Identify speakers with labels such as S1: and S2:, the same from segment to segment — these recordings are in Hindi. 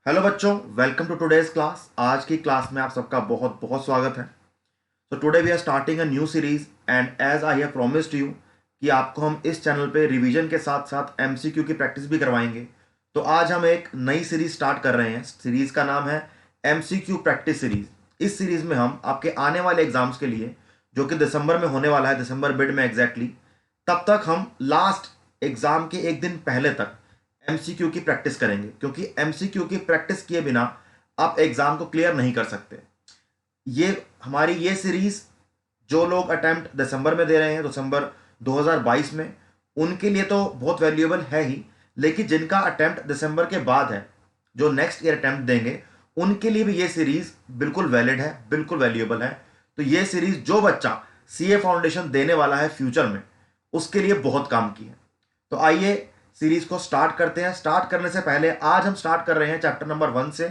S1: हेलो बच्चों, वेलकम टू टुडेज क्लास। आज की क्लास में आप सबका बहुत बहुत स्वागत है। तो today we are starting a new series and as I have promised you कि आपको हम इस चैनल पे रिवीजन के साथ साथ एमसीक्यू की प्रैक्टिस भी करवाएंगे। तो आज हम एक नई सीरीज स्टार्ट कर रहे हैं। सीरीज का नाम है एमसीक्यू प्रैक्टिस सीरीज। इस सीरीज में हम आपके आने वाले एग्जाम्स के लिए, जो कि दिसंबर में होने वाला है, दिसंबर मिड में एग्जैक्टली, तब तक हम लास्ट एग्जाम के एक दिन पहले तक एमसीक्यू की प्रैक्टिस करेंगे, क्योंकि एमसीक्यू की प्रैक्टिस किए बिना आप एग्जाम को क्लियर नहीं कर सकते। ये सीरीज जो लोग अटेम्प्ट दिसंबर में दे रहे हैं, दिसंबर 2022 में, उनके लिए तो बहुत वैल्यूएबल है ही, लेकिन जिनका अटेम्प्ट दिसंबर के बाद है, जो नेक्स्ट ईयर अटेम्प्ट देंगे, उनके लिए भी ये सीरीज बिल्कुल वैलिड है, बिल्कुल वैल्यूएबल है। तो ये सीरीज जो बच्चा सीए फाउंडेशन देने वाला है फ्यूचर में, उसके लिए बहुत काम की है। तो आइए सीरीज को स्टार्ट करते हैं। स्टार्ट करने से पहले आज हम स्टार्ट कर रहे हैं चैप्टर नंबर 1 से।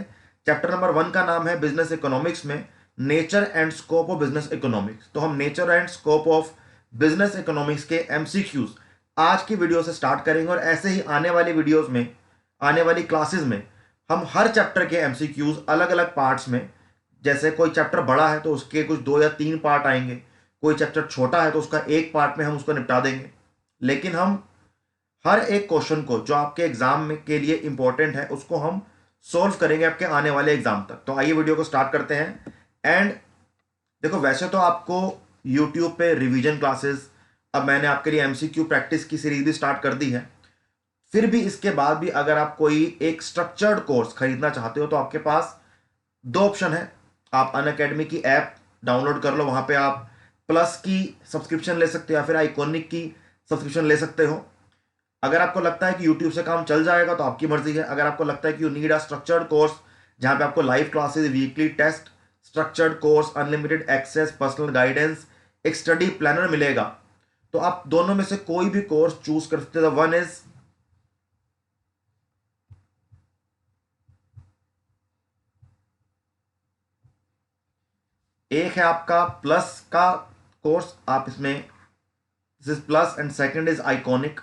S1: चैप्टर नंबर 1 का नाम है बिजनेस इकोनॉमिक्स में nature and scope of business economics. तो हम nature and scope of business economics के एमसीक्यूज आज की वीडियो से स्टार्ट करेंगे, और ऐसे ही आने वाली वीडियोस में, आने वाली क्लासेस में हम हर चैप्टर के एमसीक्यूज अलग अलग पार्ट्स में, जैसे कोई चैप्टर बड़ा है तो उसके कुछ 2 या 3 पार्ट आएंगे, कोई चैप्टर छोटा है तो उसका एक पार्ट में हम उसको निपटा देंगे। लेकिन हम हर एक क्वेश्चन को जो आपके एग्जाम में के लिए इंपॉर्टेंट है, उसको हम सोल्व करेंगे आपके आने वाले एग्जाम तक। तो आइए वीडियो को स्टार्ट करते हैं। एंड देखो, वैसे तो आपको यूट्यूब पे रिवीजन क्लासेस, अब मैंने आपके लिए एमसीक्यू प्रैक्टिस की सीरीज भी स्टार्ट कर दी है। फिर भी इसके बाद भी अगर आप कोई एक स्ट्रक्चर्ड कोर्स खरीदना चाहते हो तो आपके पास दो ऑप्शन है। आप अनअकैडमी की ऐप डाउनलोड कर लो, वहां पे आप प्लस की सब्सक्रिप्शन ले सकते हो या फिर आइकॉनिक की सब्सक्रिप्शन ले सकते हो। अगर आपको लगता है कि YouTube से काम चल जाएगा तो आपकी मर्जी है। अगर आपको लगता है कि you need a structured course जहां पे आपको live classes, weekly test, structured course, unlimited access, personal guidance, एक स्टडी प्लानर मिलेगा, तो आप दोनों में से कोई भी कोर्स चूज कर सकते हो। वन इज एक है आपका प्लस का कोर्स, आप इसमें, this is plus, and second is iconic.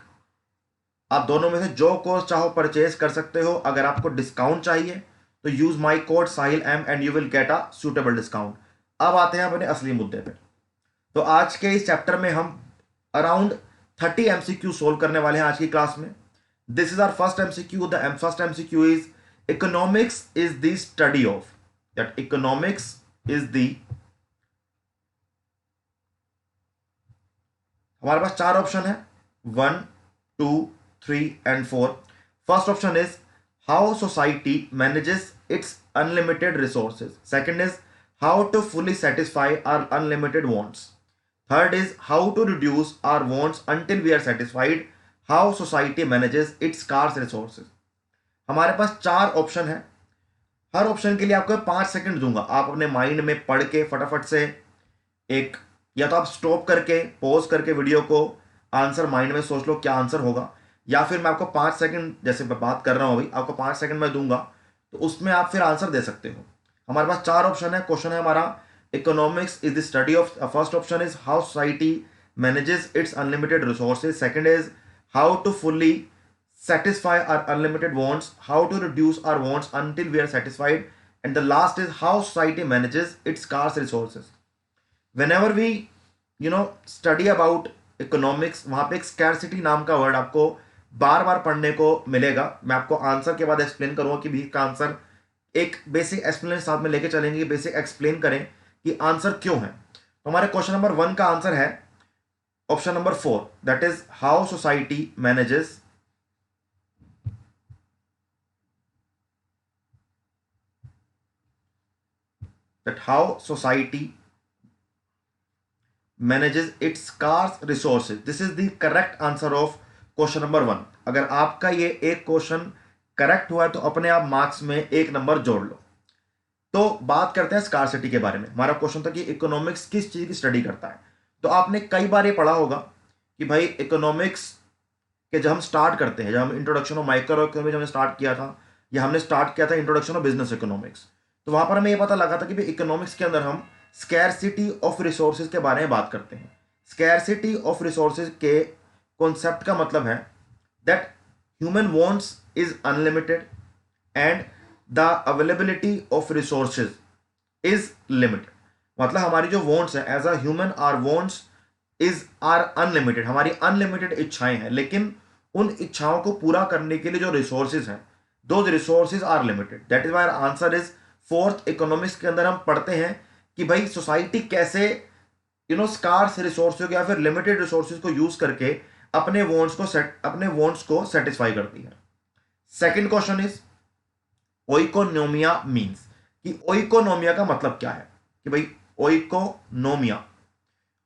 S1: आप दोनों में से जो कोर्स चाहो परचेज कर सकते हो। अगर आपको डिस्काउंट चाहिए तो use my code Sahil M and you will get a suitable discount. अब आते हैं अपने असली मुद्दे पे। तो आज के इस चैप्टर में हम अराउंड 30 एमसीक्यू सोल्व करने वाले हैं आज की क्लास में। This is our first MCQ. The first MCQ is economics is the study of, that economics is the, हमारे पास चार ऑप्शन है, 1, 2, 3 and 4। First option is how society manages its unlimited resources. Second is how to fully satisfy our unlimited wants. Third is how to reduce our wants until we are satisfied, how society manages its scarce resources. हमारे पास चार ऑप्शन है। हर ऑप्शन के लिए आपको 5 सेकंड दूंगा। आप अपने माइंड में पढ़ के फटाफट से एक, या तो आप स्टॉप करके पॉज करके वीडियो को आंसर माइंड में सोच लो क्या आंसर होगा, या फिर मैं आपको 5 सेकंड, जैसे मैं बात कर रहा हूं अभी, आपको 5 सेकंड में दूंगा तो उसमें आप फिर आंसर दे सकते हो। हमारे पास चार ऑप्शन है। क्वेश्चन है हमारा, economics is the study of, first option is how society manages its unlimited resources. Second is how to fully satisfy our unlimited wants, how to reduce our wants until we are satisfied, and the last is how society manages its scarce resources. Whenever we study about economics, वहां पे एक स्कैरसिटी नाम का वर्ड आपको बार बार पढ़ने को मिलेगा। मैं आपको आंसर के बाद एक्सप्लेन करूंगा कि भी का आंसर, एक बेसिक एक्सप्लेन साथ में लेके चलेंगे, बेसिक एक्सप्लेन करें कि आंसर क्यों है। तो हमारे क्वेश्चन नंबर 1 का आंसर है option number 4, that is how society manages, that how society manages its scarce resources. This is the correct answer of question number 1। अगर आपका ये एक क्वेश्चन करेक्ट हुआ है तो अपने आप मार्क्स में एक नंबर जोड़ लो। तो बात करते हैं स्कारसिटी के बारे में। हमारा क्वेश्चन था कि इकोनॉमिक्स किस चीज की स्टडी करता है। तो आपने कई बार ये पढ़ा होगा कि भाई इकोनॉमिक्स के जब हम स्टार्ट करते हैं, जब हम इंट्रोडक्शन ऑफ माइक्रो इकोनॉमिक्स हमने स्टार्ट किया था, या हमने स्टार्ट किया था इंट्रोडक्शन ऑफ बिजनेस इकोनॉमिक्स, तो वहां पर हमें ये पता लगा था कि भाई इकोनॉमिक्स के अंदर हम स्कैरसिटी ऑफ रिसोर्सेज के बारे में बात करते हैं। स्कैरसिटी ऑफ रिसोर्सेज के कॉन्सेप्ट का मतलब है that human wants is unlimited and the availability of resources is limited. मतलब हमारी जो वॉन्ट्स है as a human, our wants is are unlimited, हमारी अनलिमिटेड इच्छाएं हैं, लेकिन उन इच्छाओं को पूरा करने के लिए जो रिसोर्सेज हैं, those resources are limited. That is why answer is fourth. Economics के अंदर हम पढ़ते हैं कि भाई सोसाइटी कैसे स्कार्स रिसोर्सेज या फिर लिमिटेड रिसोर्सेज को यूज करके अपने वॉन्ट्स को सेटिस्फाई करती है। सेकेंड क्वेश्चन इज ओइकोनोमिया मीन्स, कि ओइकोनोमिया का मतलब क्या है, कि भाई ओइकोनोमिया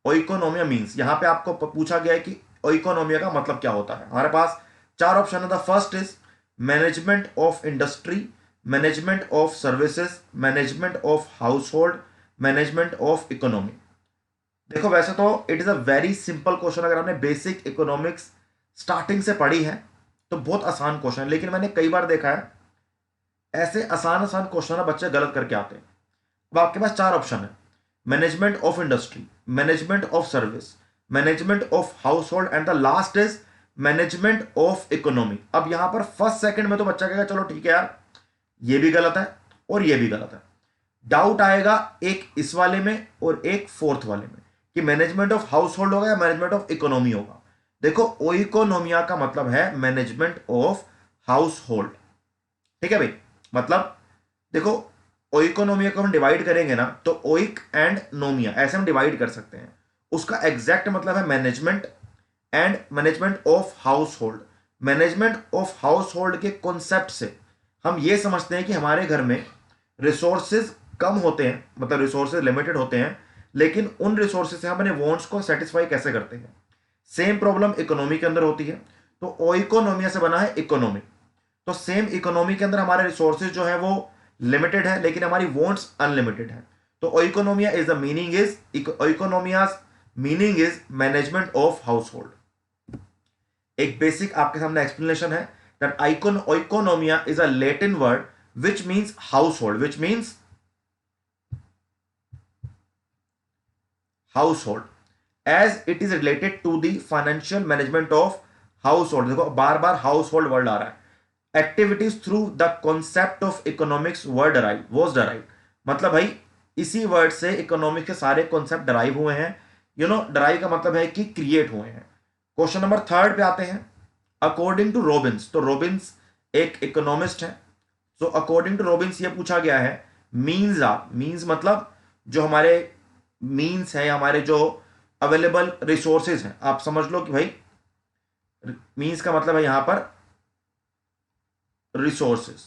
S1: ओइकोनोमिया मीन्स, यहां पे आपको पूछा गया है कि ओइकोनोमिया का मतलब क्या होता है। हमारे पास चार ऑप्शन है। The first is management of industry, management of services, management of house hold, management of economy. देखो वैसे तो it is a very simple question, अगर आपने बेसिक इकोनॉमिक्स स्टार्टिंग से पढ़ी है तो बहुत आसान क्वेश्चन है, लेकिन मैंने कई बार देखा है ऐसे आसान आसान क्वेश्चन ना बच्चे गलत करके आते हैं। अब आपके पास चार ऑप्शन है, management of industry, management of service, management of house hold and the last is management of economy. अब यहां पर फर्स्ट सेकंड में तो बच्चा कहेगा चलो ठीक है यार, ये भी गलत है और ये भी गलत है। डाउट आएगा एक इस वाले में और एक फोर्थ वाले में, कि मैनेजमेंट ऑफ हाउस होल्ड होगा या मैनेजमेंट ऑफ इकोनॉमी होगा। देखो ओइकोनोमिया का मतलब है मैनेजमेंट ऑफ हाउस होल्ड, ठीक है भाई। मतलब देखो ओइकोनोमिया को हम डिवाइड करेंगे ना तो ओइक एंड नोमिया ऐसे हम डिवाइड कर सकते हैं। उसका एग्जैक्ट मतलब है management and management of house hold. Management of house hold के कॉन्सेप्ट से हम ये समझते हैं कि हमारे घर में रिसोर्सेज कम होते हैं, मतलब रिसोर्सेज लिमिटेड होते हैं, लेकिन उन रिसोर्सेज से हम अपने वांट्स को सेटिस्फाई कैसे करते हैं। सेम प्रॉब्लम इकोनॉमी के अंदर होती है। तो ओइकोनोमिया से बना है इकोनॉमी। तो सेम इकोनॉमी के अंदर हमारे रिसोर्सेज जो है वो लिमिटेड है, लेकिन हमारी वांट्स अनलिमिटेड है। तो oikonomia is the meaning is oikonomia's meaning is management of household. एक बेसिक आपके सामने एक्सप्लेनेशन है that oikonomia is a Latin word which means household, which means household as it is related to the financial management of household। देखो बार बार household वर्ड आ रहा है। activities through the concept of economics were derived, was derived, मतलब भाई इसी वर्ड से इकोनॉमिक्स के सारे कॉन्सेप्ट डराइव हुए हैं। डराइव का मतलब है कि क्रिएट हुए हैं। क्वेश्चन नंबर थर्ड पे आते हैं। अकॉर्डिंग टू रॉबिन्स, तो रॉबिन्स एक इकोनॉमिस्ट है। तो अकॉर्डिंग टू रॉबिन्स ये पूछा गया है मीन्स आर, मीन्स मतलब जो हमारे मीन्स है, हमारे जो अवेलेबल रिसोर्सेज हैं, आप समझ लो कि भाई मीन्स का मतलब है यहां पर रिसोर्सेज।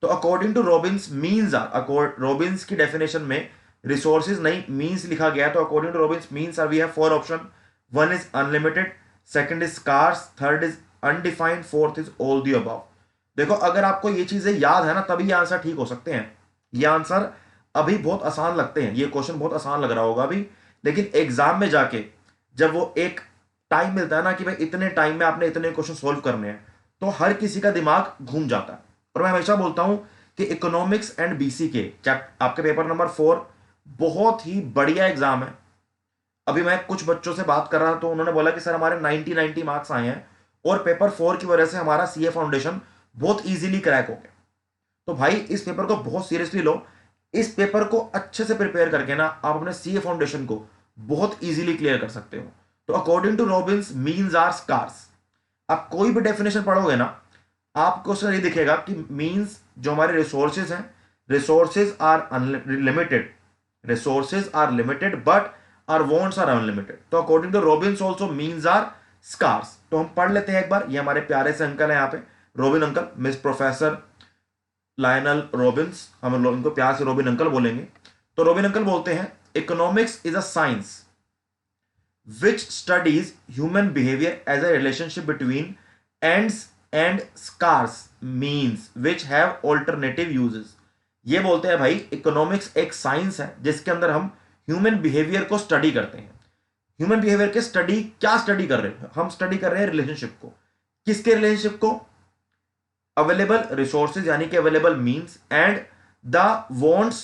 S1: तो according to Robbins means are, Robbins की डेफिनेशन में रिसोर्सेज नहीं मीन्स लिखा गया है। तो according to Robbins means are we have four option. One is unlimited, second is scarce, third is undefined, fourth is all the above. देखो अगर आपको ये चीजें याद है ना तभी ये आंसर ठीक हो सकते हैं। ये आंसर अभी बहुत आसान लगते हैं, ये क्वेश्चन बहुत आसान लग रहा होगा अभी, लेकिन एग्जाम में जाके जब वो एक टाइम मिलता है ना कि भाई इतने टाइम में आपने इतने क्वेश्चन सोल्व करने हैं, तो हर किसी का दिमाग घूम जाता है। और मैं हमेशा बोलता हूं कि इकोनॉमिक्स एंड बीसी के आपके पेपर नंबर 4 बहुत ही बढ़िया एग्जाम है। अभी मैं कुछ बच्चों से बात कर रहा था तो उन्होंने बोला कि सर हमारे 90 मार्क्स आए हैं और पेपर 4 की वजह से हमारा सीए फाउंडेशन बहुत इजीली क्रैक हो गया। तो भाई इस पेपर को बहुत सीरियसली लो। इस पेपर को अच्छे से प्रिपेयर करके ना आप अपने सीए फाउंडेशन को बहुत इजीली क्लियर कर सकते हो। तो according to Robbins means are scarce. आप कोई भी डेफिनेशन पढ़ोगे ना आपको उसमें ये दिखेगा कि मीन्स जो हमारे रिसोर्सेज हैं, resources are unlimited, resources are limited but our wants are unlimited. तो according to Robbins also means are scarce. तो हम पढ़ लेते हैं एक बार। ये हमारे प्यारे से अंकल है यहाँ पे, robin uncle, miss professor Lionel Robins, हम इनको प्यार से रॉबिन अंकल बोलेंगे। तो रॉबिन अंकल बोलते हैं economics is a science which studies human behaviour as a relationship between ends and scarce means which have alternative uses. ये बोलते हैं भाई इकोनॉमिक्स एक साइंस है जिसके अंदर हम ह्यूमन बिहेवियर को स्टडी करते हैं। ह्यूमन बिहेवियर के स्टडी क्या स्टडी कर रहे हैं हम? स्टडी कर रहे हैं रिलेशनशिप को। किसके रिलेशनशिप को? अवेलेबल रिसोर्सेज यानी कि available means and the wants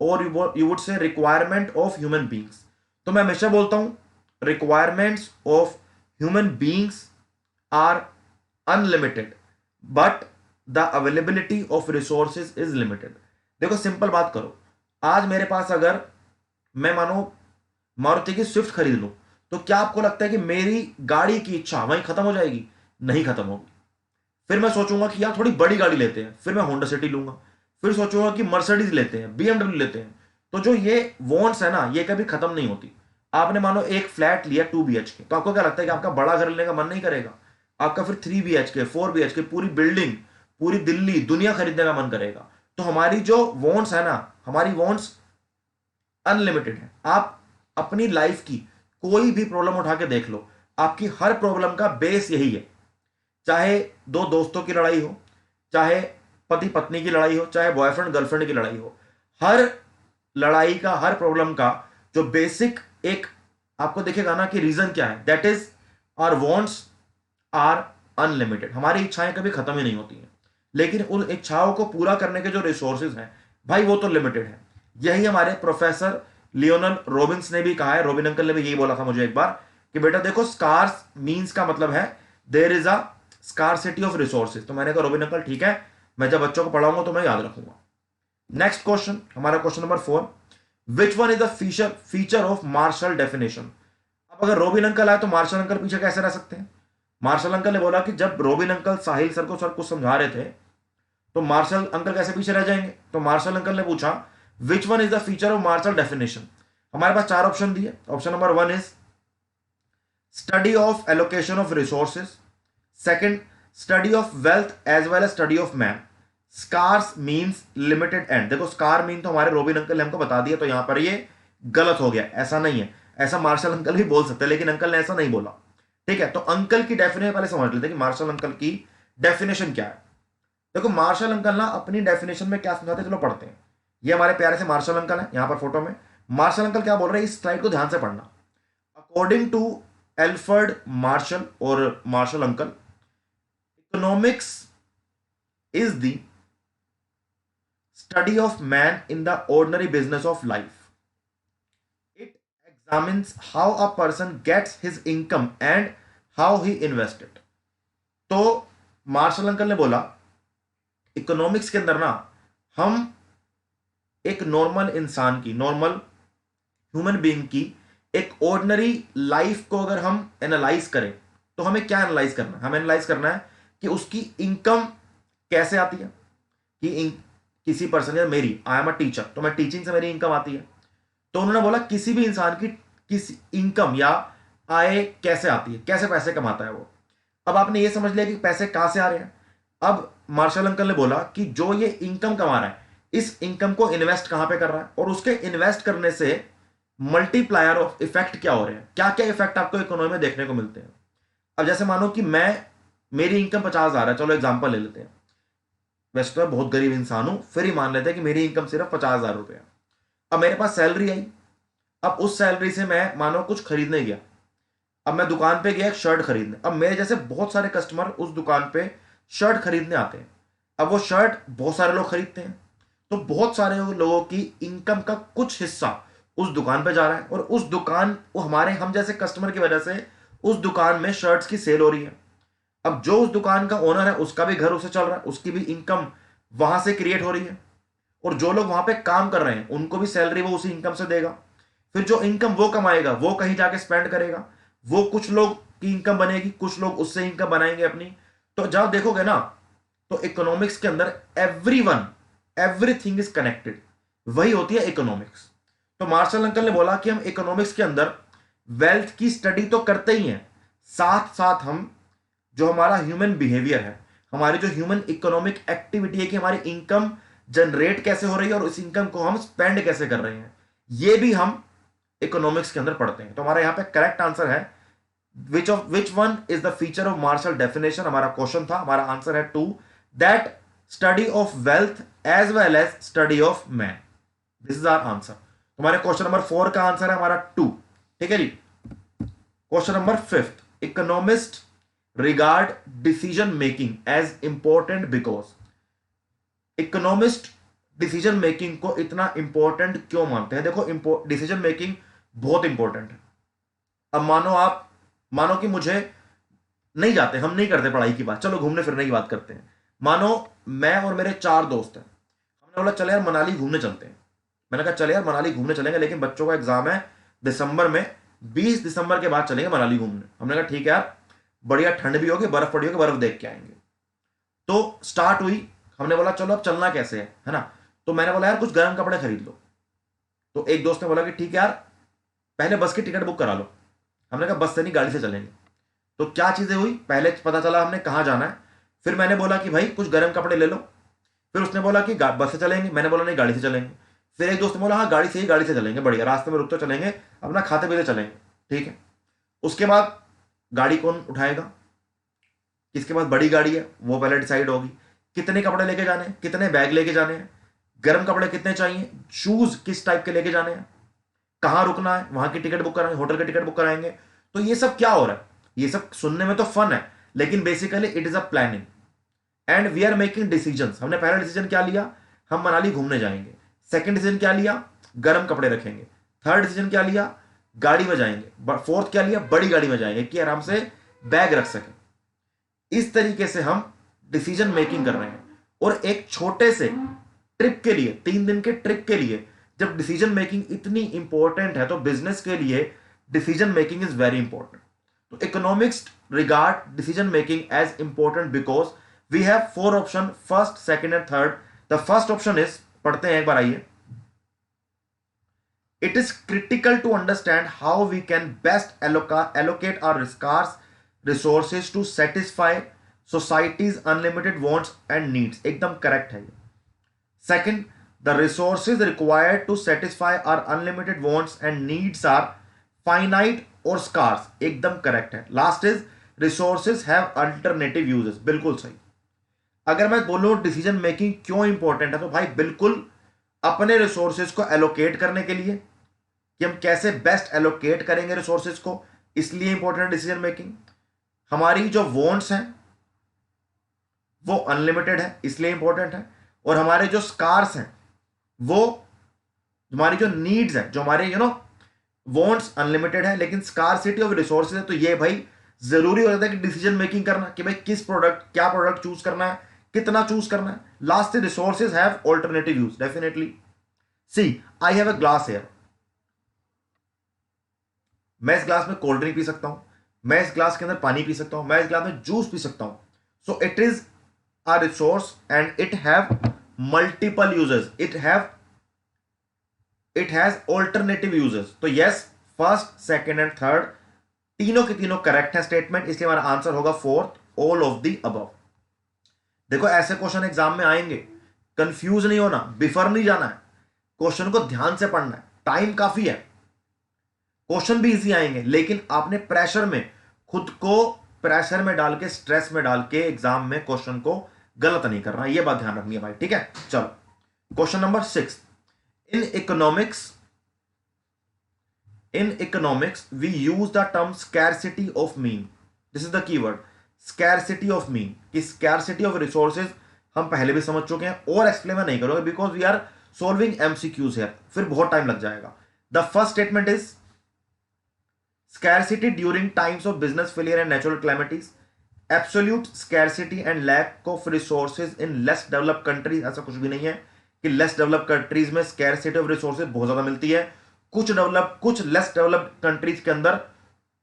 S1: और you would say requirement of human beings. तो मैं हमेशा बोलता हूं requirements of human beings are unlimited but the availability of resources is limited. देखो सिंपल बात करो, आज मेरे पास अगर मैं मानो मारुति की स्विफ्ट खरीद लूं, तो क्या आपको लगता है कि मेरी गाड़ी की इच्छा वहीं खत्म हो जाएगी? नहीं खत्म होगी। फिर मैं सोचूंगा कि यार थोड़ी बड़ी गाड़ी लेते हैं, फिर मैं होंडा सिटी लूंगा, फिर सोचूंगा कि मर्सिडीज लेते हैं, बीएमडब्ल्यू लेते हैं। तो जो ये वॉन्ट्स है ना, ये कभी खत्म नहीं होती। आपने मानो एक फ्लैट लिया 2 BHK, तो आपको क्या लगता है कि आपका बड़ा घर लेने का मन नहीं करेगा? आपका फिर 3 BHK 4 BHK पूरी बिल्डिंग, पूरी दिल्ली दुनिया खरीदने का मन करेगा। तो हमारी जो वॉन्ट्स है ना, हमारी वॉन्ट्स अनलिमिटेड है। आप अपनी लाइफ की कोई भी प्रॉब्लम उठा के देख लो, आपकी हर प्रॉब्लम का बेस यही है। चाहे दो दोस्तों की लड़ाई हो, चाहे पति पत्नी की लड़ाई हो, चाहे बॉयफ्रेंड गर्लफ्रेंड की लड़ाई हो, हर लड़ाई का, हर प्रॉब्लम का जो बेसिक एक आपको दिखेगा ना कि रीजन क्या है, that is our wants are unlimited. हमारी इच्छाएं कभी खत्म ही नहीं होती हैं, लेकिन उन इच्छाओं को पूरा करने के जो रिसोर्सेज हैं भाई, वो तो लिमिटेड है। यही हमारे प्रोफेसर लियोनल रॉबिन्स ने भी कहा है। रॉबिन अंकल ने भी यही बोला था मुझे एक बार कि बेटा देखो, स्कार्स मींस का मतलब है there is a scarcity of resources. तो मैंने कहा रॉबिन अंकल ठीक है, मैं जब बच्चों को पढ़ाऊंगा तो मैं याद रखूंगा। नेक्स्ट क्वेश्चन, हमारा question number 4, which one is the feature of Marshall definition. अब अगर रॉबिन अंकल आए तो मार्शल अंकल पीछे कैसे रह सकते हैं? मार्शल अंकल ने बोला कि जब रॉबिन अंकल साहिल सर को सर कुछ समझा रहे थे, तो मार्शल अंकल कैसे पीछे रह जाएंगे? तो मार्शल अंकल ने पूछा which one is the feature of Marshall definition. हमारे पास 4 ऑप्शन दिए। Option number 1 is study of allocation of resources, second study of wealth as well as study of man, scarce means limited and. देखो स्कार मीन तो हमारे रॉबिन अंकल ने हमको बता दिया, तो यहां पर ये गलत हो गया, ऐसा नहीं है। ऐसा मार्शल अंकल भी बोल सकते हैं, लेकिन अंकल ने ऐसा नहीं बोला। ठीक है, तो अंकल की डेफिनेशन पहले समझ लेते हैं कि मार्शल अंकल की डेफिनेशन क्या है। देखो मार्शल अंकल ना अपनी डेफिनेशन में क्या समझाते हैं, चलो पढ़ते हैं। ये हमारे प्यारे से मार्शल अंकल है यहां पर फोटो में। मार्शल अंकल क्या बोल रहे हैं, इस स्लाइड को ध्यान से पढ़ना। अकॉर्डिंग टू एल्फ्रेड मार्शल और Marshall uncle, economics is the study of man in the ordinary business of life. It examines how a person gets his income and how he invests it. तो मार्शल अंकल ने बोला इकोनॉमिक्स के अंदर ना हम एक नॉर्मल इंसान की, नॉर्मल ह्यूमन बीइंग की एक ऑर्डिनरी लाइफ को अगर हम एनालाइज करें, तो हमें क्या एनालाइज करना है? हमें एनालाइज करना है कि उसकी इनकम कैसे आती है। कि किसी पर्सन या मेरी, आई एम अ टीचर, तो मैं टीचिंग से मेरी इनकम आती है। तो उन्होंने बोला किसी भी इंसान की किसी इनकम या आय कैसे आती है, कैसे पैसे कमाता है वो। अब आपने ये समझ लिया कि पैसे कहां से आ रहे हैं। अब मार्शल अंकल ने बोला कि जो ये इनकम कमा रहा है, इस इनकम को इन्वेस्ट कहां पे कर रहा है, और उसके इन्वेस्ट करने से मल्टीप्लायर ऑफ इफेक्ट क्या हो रहे हैं, क्या क्या इफेक्ट आपको इकोनॉमी में देखने को मिलते हैं। अब जैसे मानो कि मेरी इनकम 50,000 है, चलो एग्जाम्पल ले लेते हैं। वैसे तो मैं बहुत गरीब इंसान हूं, फिर ही मान लेते हैं कि मेरी इनकम सिर्फ 50,000 रुपये। अब मेरे पास सैलरी आई, अब उस सैलरी से मैं मानो कुछ खरीदने गया। अब मैं दुकान पे गया एक शर्ट खरीदने। अब मेरे जैसे बहुत सारे कस्टमर उस दुकान पे शर्ट खरीदने आते हैं। अब वो शर्ट बहुत सारे लोग खरीदते हैं, तो बहुत सारे लोगों की इनकम का कुछ हिस्सा उस दुकान पे जा रहा है, और उस दुकान वो हमारे हम जैसे कस्टमर की वजह से उस दुकान में शर्ट्स की सेल हो रही है। अब जो उस दुकान का ओनर है उसका भी घर उसे चल रहा है, उसकी भी इनकम वहां से क्रिएट हो रही है, और जो लोग वहां पे काम कर रहे हैं उनको भी सैलरी वो उसी इनकम से देगा। फिर जो इनकम वो कमाएगा वो कहीं जाके स्पेंड करेगा, वो कुछ लोग की इनकम बनेगी, कुछ लोग उससे इनकम बनाएंगे अपनी। तो जब देखोगे ना, तो इकोनॉमिक्स के अंदर एवरीथिंग इज कनेक्टेड, वही होती है इकोनॉमिक्स। तो मार्शल अंकल ने बोला कि हम इकोनॉमिक्स के अंदर वेल्थ की स्टडी तो करते ही हैं, साथ साथ हम जो हमारा ह्यूमन बिहेवियर है, हमारी जो ह्यूमन इकोनॉमिक एक्टिविटी है कि हमारी इनकम जनरेट कैसे हो रही है और उस इनकम को हम स्पेंड कैसे कर रहे हैं, ये भी हम इकोनॉमिक्स के अंदर पढ़ते हैं। तो हमारा यहां पे करेक्ट आंसर है which one is the feature of Marshall definition. हमारा क्वेश्चन था, हमारा आंसर है 2, that study of wealth as well as study of man. This is our answer. हमारे क्वेश्चन नंबर 4 का आंसर है हमारा 2। ठीक है जी। Question number 5, economist regard decision making as important because। Economist decision making को इतना इंपॉर्टेंट क्यों मानते हैं? देखो डिसीजन मेकिंग बहुत इंपॉर्टेंट है। अब मानो कि मुझे नहीं जाते, हम नहीं करते पढ़ाई की बात, चलो घूमने फिरने की बात करते हैं। मानो मैं और मेरे 4 दोस्त हैं, हमने बोला चले यार मनाली घूमने चलते हैं। मैंने कहा चले यार मनाली घूमने चलेंगे, लेकिन बच्चों का एग्जाम है दिसंबर में, 20 दिसंबर के बाद चलेंगे मनाली घूमने। हमने कहा ठीक है यार, बढ़िया ठंड भी होगी, बर्फ पड़ी होगी, बर्फ देख के आएंगे। तो स्टार्ट हुई, हमने बोला चलो अब चलना कैसे है ना। तो मैंने बोला यार कुछ गर्म कपड़े खरीद लो। तो एक दोस्त ने बोला कि ठीक है यार पहले बस की टिकट बुक करा लो। हमने कहा बस से नहीं, गाड़ी से चलेंगे। तो क्या चीजें हुई, पहले पता चला हमने कहाँ जाना है, फिर मैंने बोला कि भाई कुछ गर्म कपड़े ले लो, फिर उसने बोला कि बस से चलेंगे, मैंने बोला नहीं गाड़ी से चलेंगे। फिर एक दोस्त ने बोला हाँ गाड़ी से ही, गाड़ी से चलेंगे, बढ़िया, रास्ते में रुक तो चलेंगे, अपना खाते पीते चलेंगे, ठीक है। उसके बाद गाड़ी कौन उठाएगा, किसके पास बड़ी गाड़ी है वो पहले डिसाइड होगी, कितने कपड़े लेके जाने हैं, कितने बैग लेके जाने हैं, गर्म कपड़े कितने चाहिए, शूज किस टाइप के लेके जाने हैं, कहाँ रुकना है, वहां की टिकट बुक कराएंगे, होटल की टिकट बुक कराएंगे। तो ये सब क्या हो रहा है, ये सब सुनने में तो फन है, लेकिन basically it is a planning and we are making decisions. हमने पहला डिसीजन क्या लिया, हम मनाली घूमने जाएंगे। सेकंड डिसीजन क्या लिया, गर्म कपड़े रखेंगे। थर्ड डिसीजन क्या लिया, गाड़ी में जाएंगे। फोर्थ क्या लिया, बड़ी गाड़ी में जाएंगे कि आराम से बैग रख सके। इस तरीके से हम डिसीजन मेकिंग कर रहे हैं। और एक छोटे से ट्रिप के लिए, 3 दिन के ट्रिप के लिए जब डिसीजन मेकिंग इतनी इंपॉर्टेंट है, तो बिजनेस के लिए decision making is very important. तो economics regard decision making as important because we have 4 option, first, second and third. The first option is, पढ़ते हैं एक बार, आइए। It is critical to understand how we can best allocate our scarce resources to satisfy society's unlimited wants and needs। एकदम करेक्ट है ये। Second, the resources required to satisfy our unlimited wants and needs are finite or scarce। एकदम करेक्ट है। Last is resources have alternative uses। बिल्कुल सही। अगर मैं बोलूं डिसीजन मेकिंग क्यों इंपॉर्टेंट है, तो भाई बिल्कुल अपने रिसोर्सेज को एलोकेट करने के लिए, कि हम कैसे बेस्ट एलोकेट करेंगे रिसोर्सेज को, इसलिए इंपॉर्टेंट है डिसीजन मेकिंग। हमारी जो वॉन्ट्स हैं वो अनलिमिटेड है, इसलिए इंपॉर्टेंट है। और हमारे जो स्कार्स हैं, वो हमारी जो नीड्स है, जो हमारे वॉन्ट्स अनलिमिटेड है, लेकिन स्कार्सिटी ऑफ रिसोर्सेज है। तो ये भाई जरूरी हो जाता है कि डिसीजन मेकिंग करना, कि भाई किस प्रोडक्ट, क्या प्रोडक्ट चूज करना है, कितना चूज करना है। Last, resources have alternative use. Definitely. See, I have a glass here. मैं इस ग्लास में कोल्ड ड्रिंक पी सकता हूं, मैं इस ग्लास के अंदर पानी पी सकता हूं, मैं इस ग्लास में जूस पी सकता हूं। So it is a resource and it have multiple uses, it has alternative uses. तो yes, first, second and third तीनों के तीनों करेक्ट है स्टेटमेंट, इसलिए हमारा आंसर होगा fourth, all of the above. देखो ऐसे क्वेश्चन एग्जाम में आएंगे, कंफ्यूज नहीं होना, बिफर नहीं जाना है, क्वेश्चन को ध्यान से पढ़ना है, टाइम काफी है। क्वेश्चन भी इजी आएंगे, लेकिन आपने प्रेशर में, खुद को प्रेशर में डाल के, स्ट्रेस में डाल के एग्जाम में क्वेश्चन को गलत नहीं करना, यह बात ध्यान रखनी है भाई, ठीक है। चलो question number 6। In economics we use the term scarcity of mean. This is the keyword, scarcity of mean. कि स्कैरसिटी ऑफ रिसोर्सेज हम पहले भी समझ चुके हैं और एक्सप्लेन में नहीं करोगे, because we are solving MCQs here, फिर बहुत टाइम लग जाएगा। The first statement is scarcity during times of business failure and natural calamities, absolute scarcity and lack of resources in less developed countries। ऐसा कुछ भी नहीं है कि लेस डेवलप कंट्रीज में स्कैरसिटी ऑफ रिसोर्सेज बहुत ज्यादा मिलती है। कुछ लेस डेवलप्ड कंट्रीज के अंदर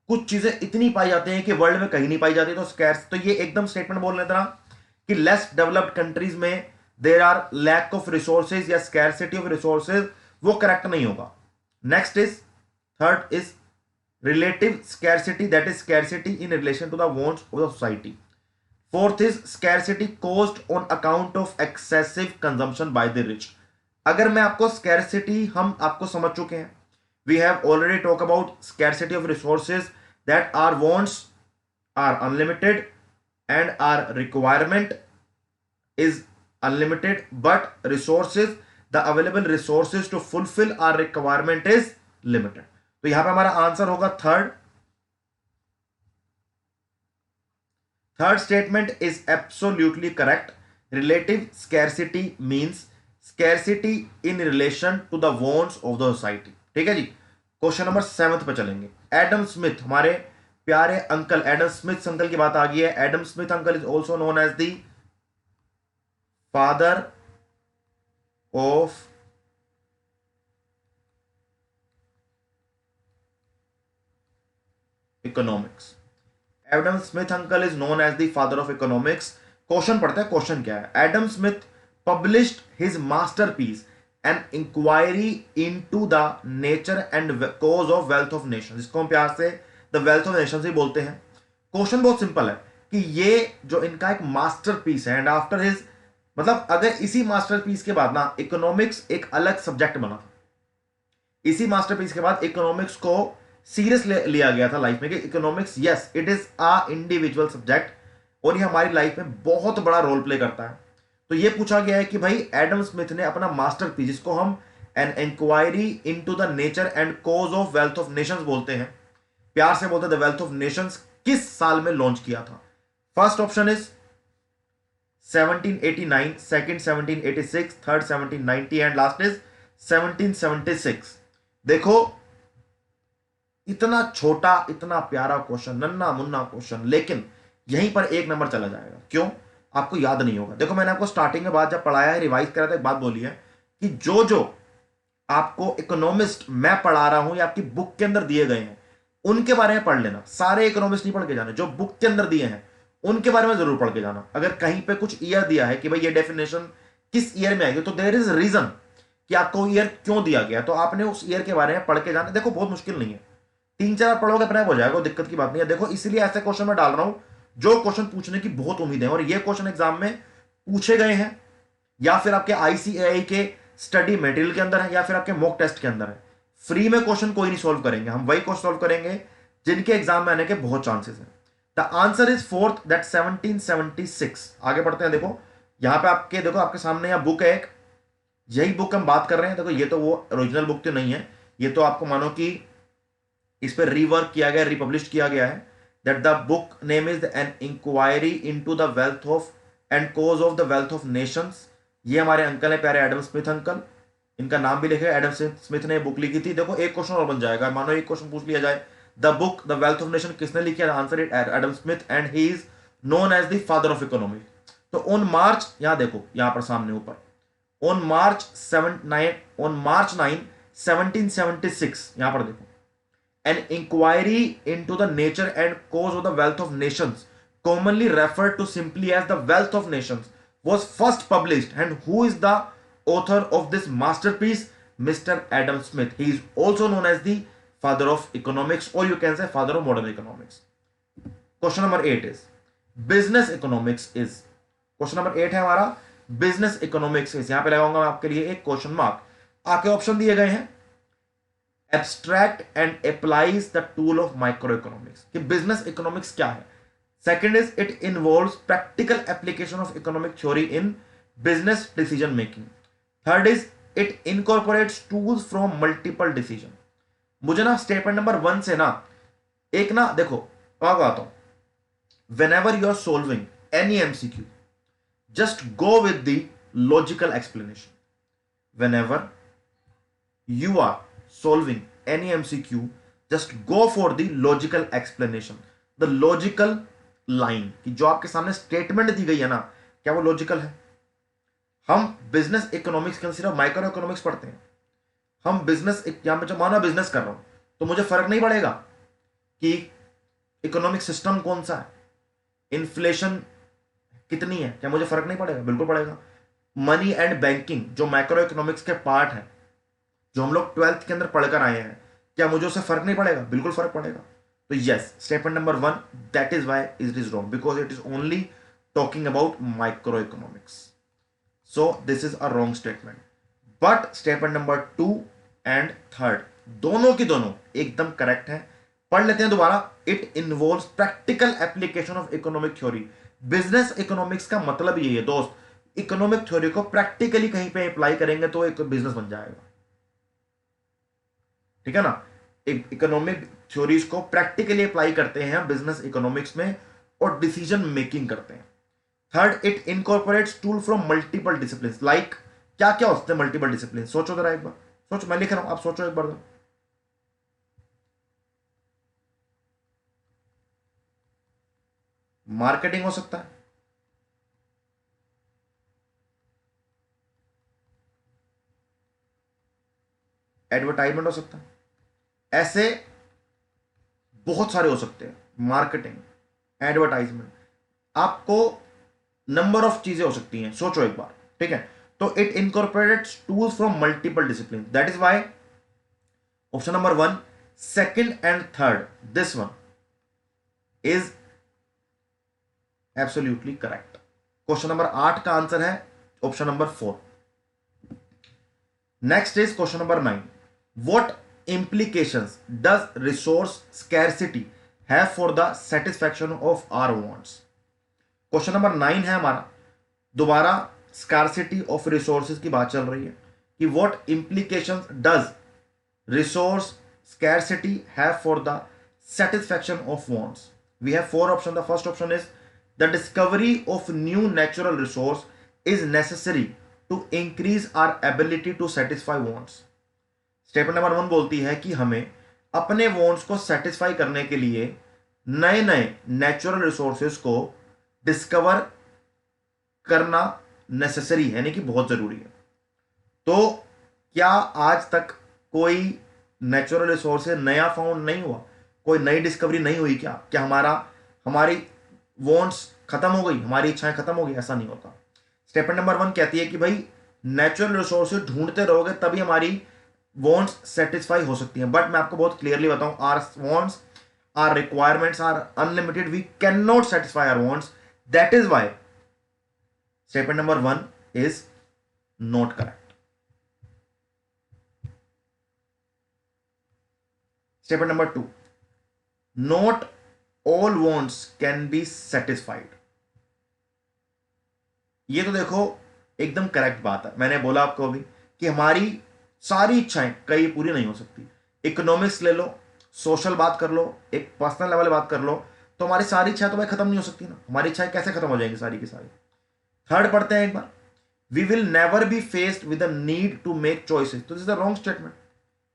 S1: कुछ चीजें इतनी पाई जाती हैं कि वर्ल्ड में कहीं नहीं पाई जाती। तो ये एकदम स्टेटमेंट बोल रहे थे ना कि लेस डेवलप्ड कंट्रीज में there are lack of resources या स्कैरसिटी ऑफ रिसोर्सेज, वो करेक्ट नहीं होगा। Next is, third is relative scarcity, that is scarcity in relation to the wants of the society. Fourth is scarcity caused on account of excessive consumption by the rich। अगर मैं आपको scarcity, हम आपको समझ चुके हैं, we have already talked about scarcity of resources, that our wants are unlimited and our requirement is unlimited, but resources, the available resources to fulfill our requirement is limited। तो यहां पे हमारा आंसर होगा third statement is absolutely correct. Relative scarcity means scarcity in relation to the wants of the society. ठीक है जी। क्वेश्चन नंबर 7 पे चलेंगे। एडम स्मिथ, हमारे प्यारे अंकल एडम स्मिथ अंकल की बात आ गई है। Adam Smith uncle is also known as the father of economics. Adam Smith uncle is known as the father of economics. Question पढ़ते हैं, क्वेश्चन क्या है। Adam Smith published his masterpiece an inquiry into the nature and cause of wealth of nation, जिसको हम प्यार से द वेल्थ ऑफ नेशन ही बोलते हैं। क्वेश्चन बहुत सिंपल है कि ये जो इनका एक मास्टरपीस है एंड आफ्टर हिज, मतलब अगर इसी मास्टरपीस के बाद ना इकोनॉमिक्स एक अलग सब्जेक्ट बना, इसी मास्टरपीस के बाद इकोनॉमिक्स को सीरियस लिया गया था लाइफ में कि economics yes it is a individual subject और ये हमारी लाइफ में बहुत बड़ा रोल प्ले करता है। तो ये पूछा गया है कि भाई एडम स्मिथ ने अपना मास्टरपीस, जिसको हम an inquiry into the nature and cause of wealth of nations बोलते हैं, प्यार से बोलते हैं द वेल्थ ऑफ नेशंस, किस साल में लॉन्च किया था। First option is 1789, second 1786, third 1790 and last is 1776। देखो इतना छोटा इतना प्यारा क्वेश्चन, नन्ना मुन्ना क्वेश्चन, लेकिन यहीं पर एक नंबर चला जाएगा। क्यों? आपको याद नहीं होगा। देखो मैंने आपको स्टार्टिंग में बात जब पढ़ाया है, रिवाइज करा था, एक बात बोली है कि जो जो आपको इकोनॉमिस्ट मैं पढ़ा रहा हूं या आपकी बुक के अंदर दिए गए हैं उनके बारे में पढ़ लेना। सारे इकोनॉमिस्ट नहीं पढ़ के जाना, जो बुक के अंदर दिए हैं उनके बारे में जरूर पढ़ के जाना। अगर कहीं पे कुछ ईयर दिया है कि भाई ये डेफिनेशन किस ईयर में आएगी, तो देयर इज रीजन कि आपको ईयर क्यों दिया गया, तो आपने उस ईयर के बारे में पढ़ के जाना। देखो बहुत मुश्किल नहीं है, 3-4 पढ़ोगे अपने आप हो जाएगा, दिक्कत की बात नहीं है। देखो इसलिए ऐसे क्वेश्चन मैं डाल रहा हूं जो क्वेश्चन पूछने की बहुत उम्मीद है, और ये क्वेश्चन एग्जाम में पूछे गए हैं या फिर आपके आईसीएआई के स्टडी मटेरियल के अंदर है या फिर आपके मॉक टेस्ट के अंदर है। फ्री में क्वेश्चन कोई नहीं सॉल्व करेंगे, हम वही क्वेश्चन सॉल्व करेंगे जिनके एग्जाम में आने के बहुत चांसेस हैं। The answer is fourth that 1776। आगे बढ़ते हैं। देखो यहां पे आपके, देखो आपके सामने यहां बुक है एक, यही बुक हम बात कर रहे हैं। देखो ये तो वो ओरिजिनल बुक तो नहीं है, ये तो आपको मानो कि इस पर रीवर्क किया गया, रिपब्लिश किया गया है। That the book name is an inquiry into the wealth of and cause of the wealth of nations. ये हमारे अंकल है प्यारे एडम स्मिथ अंकल, इनका नाम भी लिखा है, एडम स्मिथ ने बुक लिखी थी। देखो एक क्वेश्चन और बन जाएगा, मानो एक क्वेश्चन पूछ लिया जाए, the book the wealth of nation किसने लिखी है, answer it Adam Smith and he is known as the father of economy. तो ऑन मार्च, यहां देखो यहां पर सामने ऊपर, ऑन मार्च 9 1776, यहां पर देखो, an inquiry into the nature and cause of the wealth of nations, commonly referred to simply as the wealth of nations, was first published. And who is the author of this masterpiece? Mr. Adam Smith. He is also known as the father of economics, or you can say father of modern economics. Question number 8 is business economics is, question number 8 है हमारा बिजनेस इकोनॉमिक्स इज। यहां पे लगाऊंगा मैं आपके लिए एक क्वेश्चन मार्क। आके ऑप्शन दिए गए हैं, abstract and applies the tool of micro economics, कि बिजनेस इकोनॉमिक्स क्या है। Second is it involves practical application of economic theory in business decision making. Third is it incorporates tools from multiple decision. मुझे ना स्टेटमेंट नंबर 1 से ना एक ना देखो आता हूं, whenever you are solving any MCQ, just go with the logical explanation. Whenever you are solving any MCQ, just go for the logical explanation, the logical line, कि जो आपके सामने स्टेटमेंट दी गई है ना, क्या वो लॉजिकल है। हम बिजनेस इकोनॉमिक्स के सिर्फ माइक्रो इकोनॉमिक्स पढ़ते हैं। हम बिजनेस, यहां पे जो माना बिजनेस कर रहा हूं तो मुझे फर्क नहीं पड़ेगा कि इकोनॉमिक सिस्टम कौन सा है, इन्फ्लेशन कितनी है, क्या मुझे फर्क नहीं पड़ेगा? बिल्कुल पड़ेगा। मनी एंड बैंकिंग जो मैक्रो इकोनॉमिक्स के पार्ट है, जो हम लोग 12th के अंदर पढ़कर आए हैं, क्या मुझे उससे फर्क नहीं पड़ेगा? बिल्कुल फर्क पड़ेगा। तो yes, statement number 1, that is why it is wrong, because it is only talking about micro economics, so this is a wrong statement. But statement number 2 and 3 दोनों की दोनों एकदम करेक्ट है। पढ़ लेते हैं दोबारा। It involves practical application of economic theory. Business economics का मतलब यही है दोस्त, इकोनॉमिक थ्योरी को प्रैक्टिकली कहीं पे अप्लाई करेंगे तो एक बिजनेस बन जाएगा, ठीक है ना। इकोनॉमिक थ्योरीज को प्रैक्टिकली अप्लाई करते हैं बिजनेस इकोनॉमिक्स में और डिसीजन मेकिंग करते हैं। Third, it incorporates tool from multiple discipline. Like क्या क्या होते हैं मल्टीपल डिसिप्लिन? सोचो जरा एक बार, सोचो, मैं लिख रहा हूं, आप सोचो एक बार। मार्केटिंग हो सकता है, एडवर्टाइजमेंट हो सकता है, ऐसे बहुत सारे हो सकते हैं, मार्केटिंग, एडवर्टाइजमेंट, आपको नंबर ऑफ चीजें हो सकती हैं, सोचो एक बार, ठीक है। तो it incorporates tools from multiple discipline, that is why option number 1, second and third, this one is absolutely correct. Question number 8 का आंसर है option number 4। Next is question number 9, what implications does resource scarcity have for the satisfaction of our wants? Question number 9 है हमारा, दोबारा scarcity of resources की बात चल रही है कि what implications does resource scarcity have for the satisfaction of wants? We have 4 options. The first option is the discovery of new natural resource is necessary to increase our ability to satisfy wants. Statement number 1 बोलती है कि हमें अपने वॉन्ट्स को सेटिस्फाई करने के लिए नए नए नेचुरल रिसोर्सेज को डिस्कवर करना नेसेसरी है, यानी कि बहुत जरूरी है। तो क्या आज तक कोई नेचुरल रिसोर्स नया फाउंड नहीं हुआ, कोई नई डिस्कवरी नहीं हुई? क्या हमारी वॉन्ट्स खत्म हो गई, हमारी इच्छाएं खत्म हो गई? ऐसा नहीं होता। स्टेटमेंट नंबर 1 कहती है कि भाई नेचुरल रिसोर्सेज ढूंढते रहोगे तभी हमारी वॉन्ट्स सेटिस्फाई हो सकती हैं। बट मैं आपको बहुत क्लियरली बताऊं, our wants, our requirements are unlimited, we can not satisfy our wants, that is why statement number 1 is not correct. Statement number 2, not all wants can be satisfied. ये तो देखो एकदम करेक्ट बात है। मैंने बोला आपको अभी कि हमारी सारी इच्छाएं कई पूरी नहीं हो सकती। इकोनॉमिक्स ले लो, सोशल बात कर लो, एक पर्सनल लेवल बात कर लो, तो हमारी सारी इच्छाएं तो भाई खत्म नहीं हो सकती ना। हमारी इच्छाएं कैसे खत्म हो जाएंगी सारी की सारी? थर्ड पढ़ते हैं एक बार, we will never be faced with the need to make choices. तो this is the wrong statement.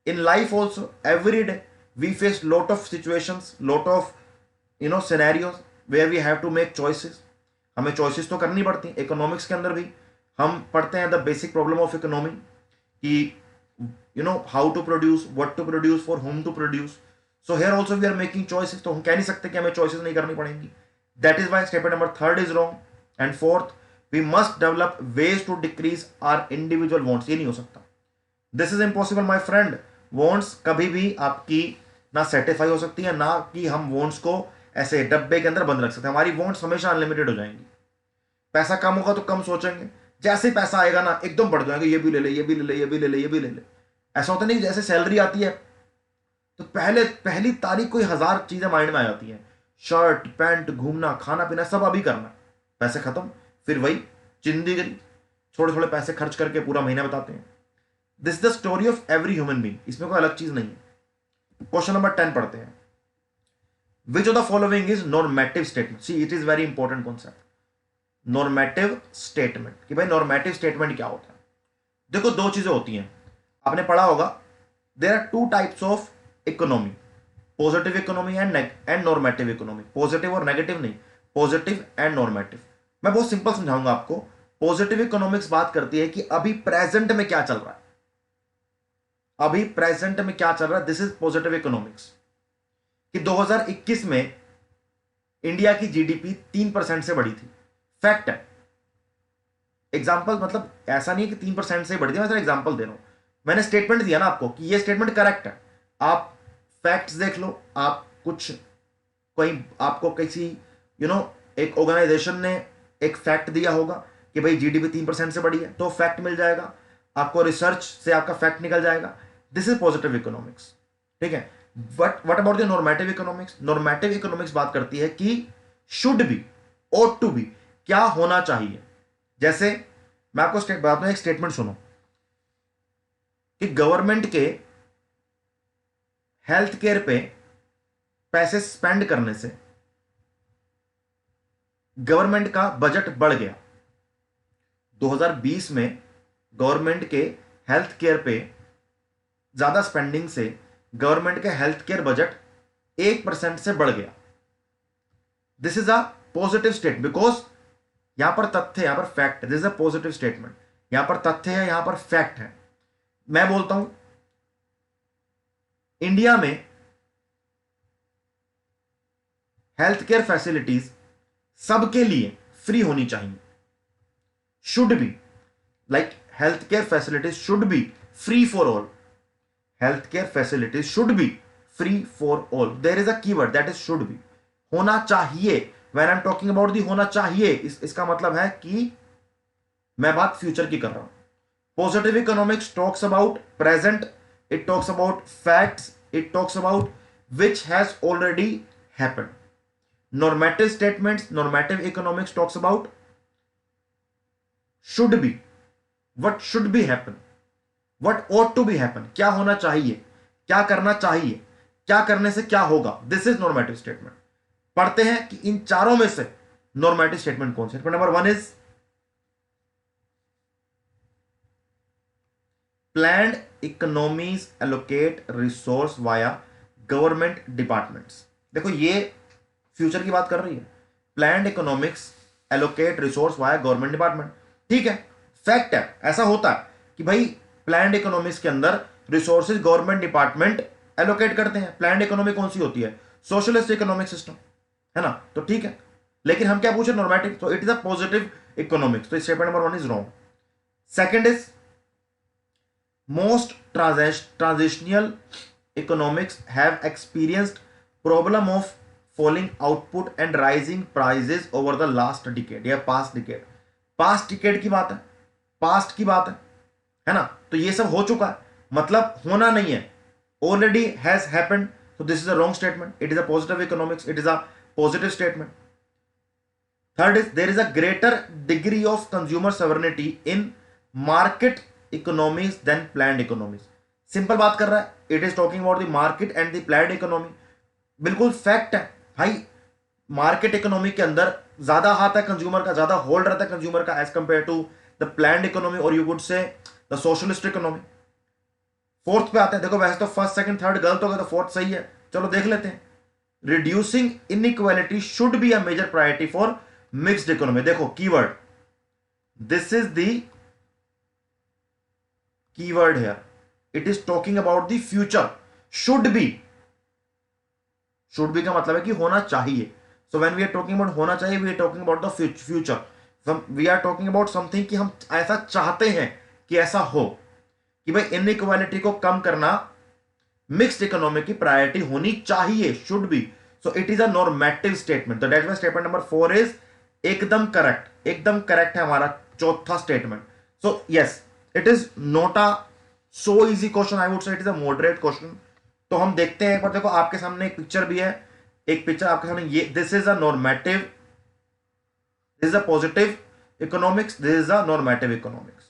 S1: In life also every day we face lot of situations, lot of scenarios where we have to make choices. हमें चॉइसेस तो करनी पड़ती हैं। इकोनॉमिक्स के अंदर भी हम पढ़ते हैं the basic problem of economy कि how to produce, what to produce, for whom to produce. So here also we are making choices. तो हम कह नहीं सकते कि हमें choices नहीं करनी पड़ेंगी। That is why statement number 3 is wrong. And fourth, we must develop ways to decrease our individual wants. ये नहीं हो सकता। This is impossible, my friend. Wants कभी भी आपकी ना सेटिस्फाई हो सकती है, ना कि हम wants को ऐसे डब्बे के अंदर बंद रख सकते हैं। हमारी wants हमेशा अनलिमिटेड हो जाएंगी। पैसा कम होगा तो कम सोचेंगे, जैसे ही पैसा आएगा ना एकदम बढ़ जाएंगे, ये भी ले ले, ये भी ले ले, ये भी ले ले, ये भी ले ले। ऐसा होता नहीं, जैसे सैलरी आती है तो पहली तारीख को 1000 चीजें माइंड में आ जाती हैं, शर्ट पैंट, घूमना, खाना पीना, सब अभी करना, पैसे खत्म, फिर वही जिंदगी, थोड़े थोड़े पैसे खर्च करके पूरा महीना बताते हैं। This is the story of every human being, इसमें कोई अलग चीज नहीं है। क्वेश्चन नंबर 10 पढ़ते हैं, विच of the following is normative statement? See it is very important concept, normative statement, कि भाई नॉर्मेटिव स्टेटमेंट क्या होता है। देखो दो चीजें होती हैं, आपने पढ़ा होगा, there are 2 types of economy, positive economy and normative economy. Positive और नेगेटिव नहीं, पॉजिटिव एंड नॉर्मेटिव। मैं बहुत सिंपल समझाऊंगा आपको। पॉजिटिव इकोनॉमिक्स बात करती है कि अभी प्रेजेंट में क्या चल रहा है, अभी प्रेजेंट में क्या चल रहा है, दिस इज पॉजिटिव इकोनॉमिक्स। कि 2021 में इंडिया की जीडीपी 3% से बढ़ी थी, फैक्ट है। एग्जाम्पल, मतलब ऐसा नहीं है कि 3% से बढ़ी थी, मैं सिर्फ एग्जाम्पल दे रहा हूं। मैंने स्टेटमेंट दिया ना आपको कि ये स्टेटमेंट करेक्ट है, आप फैक्ट्स देख लो। आप कुछ कोई आपको किसी एक ऑर्गेनाइजेशन ने एक फैक्ट दिया होगा कि भाई जीडीपी 3% से बढ़ी है, तो फैक्ट मिल जाएगा आपको, रिसर्च से आपका फैक्ट निकल जाएगा। दिस इज पॉजिटिव इकोनॉमिक्स, ठीक है। What about the normative economics? Normative economics बात करती है कि should be, ought to be, क्या होना चाहिए। जैसे मैं आपको बताता हूं, एक स्टेटमेंट सुनो कि गवर्नमेंट के हेल्थ केयर पे पैसे स्पेंड करने से गवर्नमेंट का बजट बढ़ गया। 2020 में गवर्नमेंट के हेल्थ केयर पे ज्यादा स्पेंडिंग से गवर्नमेंट का हेल्थ केयर बजट 1% से बढ़ गया। This is a positive state, because यहां पर तथ्य, यहां पर fact, this is a positive statement. यहां पर तथ्य है, यहां पर फैक्ट है। मैं बोलता हूं इंडिया में हेल्थ केयर फैसिलिटीज सबके लिए फ्री होनी चाहिए, should be, like health care facilities should be free for all, health care facilities should be free for all, there is a keyword that is should be, होना चाहिए। When I am talking about the होना चाहिए, इसका मतलब है कि मैं बात फ्यूचर की कर रहा हूं। Positive economics talks about present, it talks about facts, it talks about which has already happened. Normative statements, normative economics talks about should be, what should be happen, what ought to be happen, क्या होना चाहिए, क्या करना चाहिए, क्या करने से क्या होगा, दिस इज नॉर्मेटिव स्टेटमेंट। पढ़ते हैं कि इन चारों में से नॉर्मेटिव स्टेटमेंट कौन से। Number 1 is planned economies allocate resource via government departments. देखो ये फ्यूचर की बात कर रही है, planned economics allocate resource via government department, ठीक है, फैक्ट है, ऐसा होता है कि भाई प्लान्ड इकोनॉमिक्स के अंदर रिसोर्सेज गवर्नमेंट डिपार्टमेंट एलोकेट करते हैं। प्लान्ड इकोनॉमी कौन सी होती है, सोशलिस्ट इकोनॉमिक सिस्टम, है ना, तो ठीक है। लेकिन हम क्या पूछे, नॉर्मेटिव, तो it is a positive economics, तो statement number 1 is wrong. Second is most transitional economics have experienced problem of falling output and rising prices over the last decade या past decade, past decade की बात है, past की बात है ना, तो ये सब हो चुका है, मतलब होना नहीं है, already has happened, so this is a wrong statement, it is a positive economics, it is a positive statement. Third is there is a greater degree of consumer sovereignty in market economies than planned economies. Simple बात कर रहा है, it is talking about the market and the planned economy, बिल्कुल फैक्ट है भाई। मार्केट इकोनॉमी के अंदर ज्यादा हाथ है कंज्यूमर का, ज्यादा होल्ड रहता है कंज्यूमर का as compared to the planned economy, और you would say the socialist economy. Fourth पे आते हैं, देखो वैसे तो फर्स्ट सेकंड थर्ड गलत हो गया, तो फोर्थ सही है, चलो देख लेते हैं। Reducing inequality should be a major priority for mixed economy. देखो keyword, this is the keyword here, it is talking about the future, should be, should be का मतलब है कि होना चाहिए, so when we are talking about होना चाहिए, we are talking about the future, we are talking about something कि हम ऐसा चाहते हैं कि ऐसा हो, कि भाई इनइक्वालिटी को कम करना मिक्स्ड इकोनॉमी की प्रायोरिटी होनी चाहिए, should be, so it is a normative statement, तो that was statement number 4 is एकदम करेक्ट, एकदम करेक्ट है हमारा चौथा statement. So yes, it is not a so easy question, I would say it is a moderate question. तो हम देखते हैं एक बार, देखो आपके सामने एक पिक्चर भी है, एक पिक्चर आपके सामने, ये this is a normative, this is a positive economics, this is a normative economics.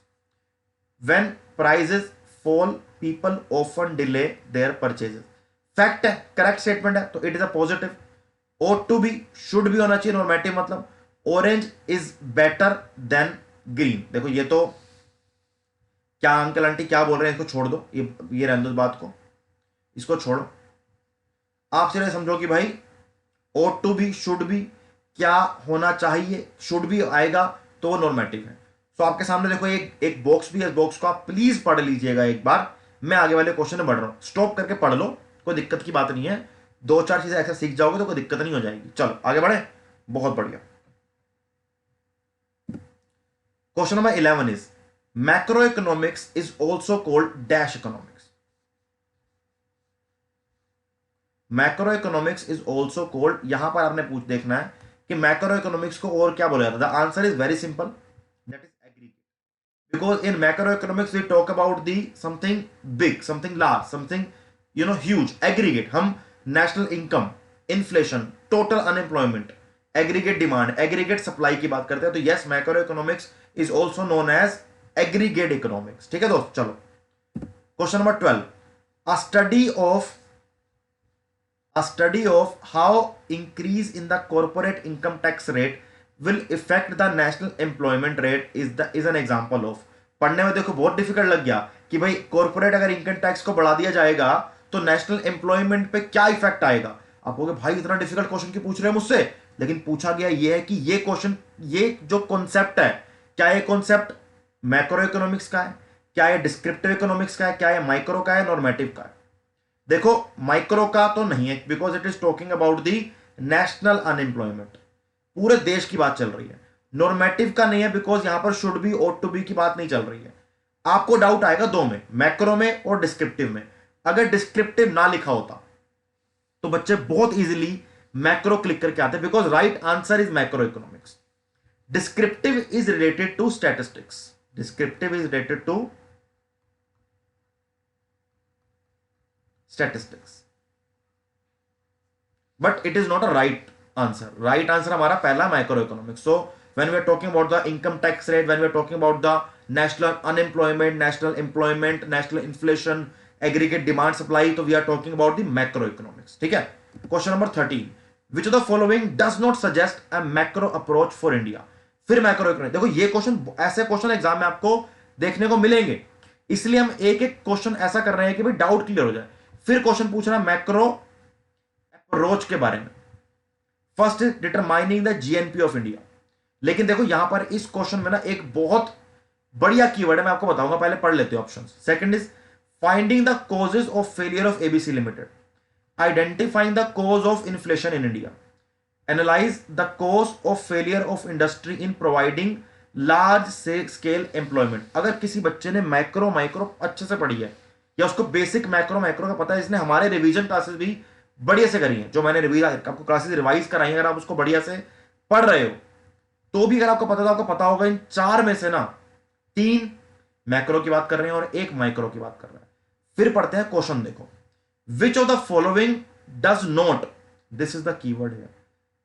S1: When prices fall people often delay their purchases, fact है, करेक्ट स्टेटमेंट है, तो it is a positive. ought to be, should भी होना चाहिए, नॉर्मेटिव मतलब orange is better than green. देखो ये तो क्या अंकल आंटी क्या बोल रहे हैं, इसको छोड़ दो, ये रहने दो बात को, इसको छोड़ो, आप सिर्फ समझो कि भाई ought to be, should be, क्या होना चाहिए, शुड बी आएगा तो वो नॉर्मेटिव है। तो आपके सामने देखो एक बॉक्स भी है, इस बॉक्स को आप प्लीज पढ़ लीजिएगा एक बार, मैं आगे वाले क्वेश्चन में बढ़ रहा हूं, स्टॉप करके पढ़ लो, कोई दिक्कत की बात नहीं है, 2-4 चीजें ऐसा सीख जाओगे तो कोई दिक्कत नहीं हो जाएगी। चलो आगे बढ़े, बहुत बढ़िया। Question number 11 is macroeconomics is also called dash economics, macroeconomics is also called, यहां पर आपने पूछ देखना है कि macroeconomics को और क्या बोला जाता है। The answer is very simple, that is aggregate, because in macroeconomics we talk about the something big, something large, something huge, aggregate। हम national income, inflation, total unemployment, aggregate demand, aggregate supply की बात करते हैं। तो yes, macroeconomics is also known as aggregate economics, ठीक है दोस्त। चलो question number 12, a study of how increase in the corporate income tax rate will affect the national employment rate is an example of। पढ़ने में देखो बहुत डिफिकल्ट लग गया कि भाई कॉर्पोरेट अगर इनकम टैक्स को बढ़ा दिया जाएगा तो नेशनल एम्प्लॉयमेंट पे क्या इफेक्ट आएगा। आप कहोगे भाई इतना डिफिकल्ट क्वेश्चन क्यों पूछ रहे हैं मुझसे, लेकिन पूछा गया ये है कि ये क्वेश्चन, ये जो कॉन्सेप्ट है, क्या ये कॉन्सेप्ट मैक्रो इकोनॉमिक्स का है, क्या ये डिस्क्रिप्टिव इकोनॉमिक्स का है, क्या ये माइक्रो का है, नॉर्मेटिव का है। देखो माइक्रो का तो नहीं है, because it is talking about the national unemployment, पूरे देश की बात चल रही है। नॉर्मेटिव का नहीं है, बिकॉज यहां पर should be ought to be की बात नहीं चल रही है। आपको डाउट आएगा दो में, मैक्रो में और डिस्क्रिप्टिव में। अगर डिस्क्रिप्टिव ना लिखा होता तो बच्चे बहुत इजीली मैक्रो क्लिक करके आते, because right answer is macro economics. Descriptive is related to statistics, descriptive is related to statistics, but it is not a right answer. Right answer हमारा पहला microeconomics. So when we are talking about the income tax rate, when we are talking about the national unemployment, national employment, national inflation, aggregate demand supply, तो we are talking about the macro economics. ठीक है। Question number 13, which of the following does not suggest a macro approach for India. फिर मैक्रो इकोनॉमिक्स। देखो ये क्वेश्चन, ऐसे क्वेश्चन एग्जाम में आपको देखने को मिलेंगे, इसलिए हम एक एक क्वेश्चन ऐसा कर रहे हैं कि भाई डाउट क्लियर हो जाए। फिर क्वेश्चन पूछ रहा है मैक्रो अप्रोच के बारे में। First is determining the GNP of India. लेकिन देखो यहां पर इस क्वेश्चन में ना एक बहुत बढ़िया कीवर्ड है, मैं आपको बताऊंगा, पहले पढ़ लेते हो options. Second is finding the causes of failure of ABC limited, identifying the cause of inflation in India, analyse the cause of failure of industry in providing large scale employment. अगर किसी बच्चे ने मैक्रो माइक्रो अच्छे से पढ़ी है, या उसको बेसिक मैक्रो माइक्रो का पता है, इसने हमारे रिवीजन क्लासेस भी बढ़िया से करी है, जो मैंने आपको क्लासेस रिवाइज कराई, अगर आप उसको बढ़िया से पढ़ रहे हो तो भी अगर आपको पता था, आपको पता होगा इन चार में से ना 3 मैक्रो की बात कर रहे हैं और 1 माइक्रो की बात कर रहे हैं। फिर पढ़ते हैं क्वेश्चन, देखो विच of the following does not, this is the keyword here,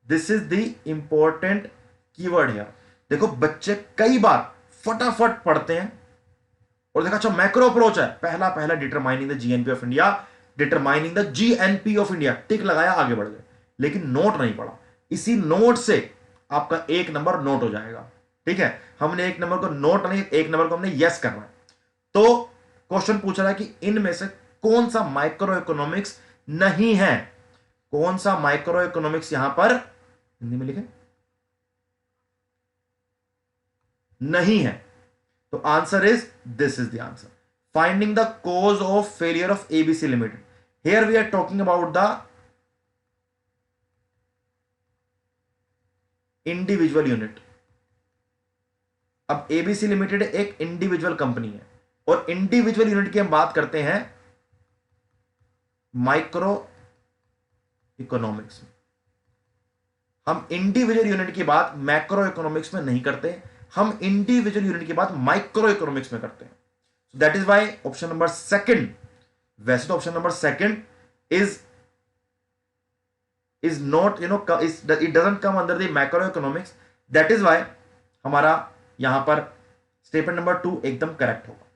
S1: this is the important keyword here. देखो बच्चे कई बार फटाफट पढ़ते हैं और देखा अच्छा मैक्रो अप्रोच है, पहला पहला determining the GNP of India, determining the GNP of India, tick लगाया आगे बढ़ गए, लेकिन नोट नहीं पढ़ा। इसी नोट से आपका 1 नंबर नोट हो जाएगा। ठीक है, हमने 1 नंबर को नोट नहीं, 1 नंबर को हमने यस करना है। तो क्वेश्चन पूछ रहा है कि इनमें से कौन सा माइक्रो इकोनॉमिक्स नहीं है, कौन सा माइक्रो इकोनॉमिक्स यहां पर हिंदी में लिखे नहीं है। तो answer is, this is the answer, finding the cause of failure of ABC limited. Here we are talking about the individual unit. अब एबीसी लिमिटेड एक इंडिविजुअल कंपनी है, और इंडिविजुअल यूनिट की हम बात करते हैं माइक्रो इकोनॉमिक्स में। हम इंडिविजुअल यूनिट की बात मैक्रो इकोनॉमिक्स में नहीं करते, हम इंडिविजुअल यूनिट की बात माइक्रो इकोनॉमिक्स में करते हैं। So that is why option number second, वैसे तो option number second is not it doesn't come under the macro economics, that is why हमारा यहां पर स्टेटमेंट नंबर 2 एकदम करेक्ट होगा।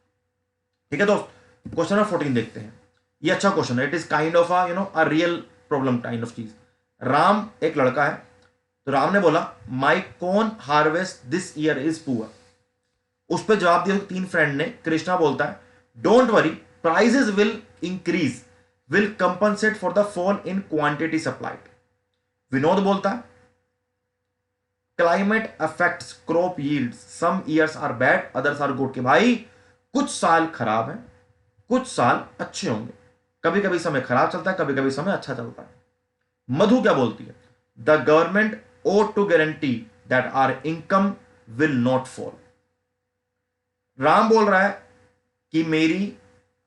S1: ठीक है दोस्त, क्वेश्चन नंबर 14 देखते हैं। ये अच्छा क्वेश्चन है, it is kind of a real problem kind of चीज। राम एक लड़का है, तो राम ने बोला my corn harvest this year is poor. उस पर जवाब दिया 3 फ्रेंड ने। कृष्णा बोलता है don't worry, prices will increase, will compensate for the fall in quantity supplied. Vinod बोलता है climate affects crop yield, some years are bad others are good. Okay भाई कुछ साल खराब है, कुछ साल अच्छे होंगे, कभी कभी समय खराब चलता है, कभी कभी समय अच्छा चलता है। मधु क्या बोलती है, the government ought to guarantee that our income will not fall। Ram बोल रहा है कि मेरी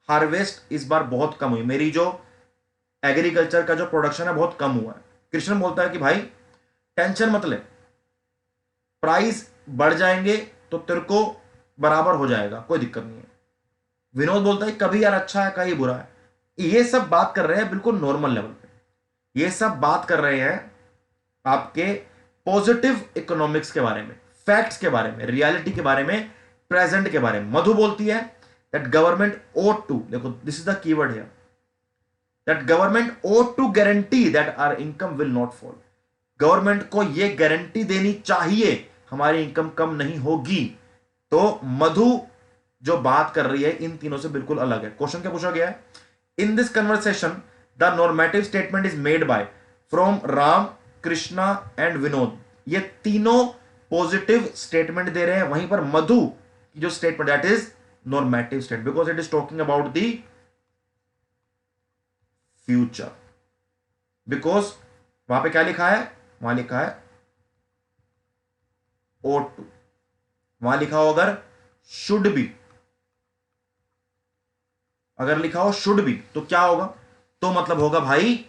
S1: हार्वेस्ट इस बार बहुत कम हुई, मेरी जो एग्रीकल्चर का जो प्रोडक्शन है बहुत कम हुआ है। कृष्ण बोलता है कि भाई टेंशन मत ले, प्राइस बढ़ जाएंगे तो तेरे को बराबर हो जाएगा, कोई दिक्कत नहीं है। विनोद बोलता है कभी यार अच्छा है कहीं बुरा है। ये सब बात कर रहे हैं बिल्कुल नॉर्मल लेवल पे, ये सब बात कर रहे हैं आपके पॉजिटिव इकोनॉमिक्स के बारे में, फैक्ट्स के बारे में, रियलिटी के बारे में, प्रेजेंट के बारे में। मधु बोलती है दैट गवर्नमेंट ought to, देखो this is the keyword here, that government ought to guarantee that our income will not fall। Government को यह गारंटी देनी चाहिए हमारी इनकम कम नहीं होगी। तो मधु जो बात कर रही है इन तीनों से बिल्कुल अलग है। क्वेश्चन क्या पूछा गया है, in this conversation the normative statement is made by from Ram, Krishna and Vinod. ये तीनों पॉजिटिव स्टेटमेंट दे रहे हैं, वहीं पर मधु की जो statement that is normative statement, because it is talking about the future, because वहां पे क्या लिखा है, वहां लिखा है ought to, वहां लिखा हो अगर शुड बी, अगर लिखा हो शुड बी तो क्या होगा, तो मतलब होगा भाई,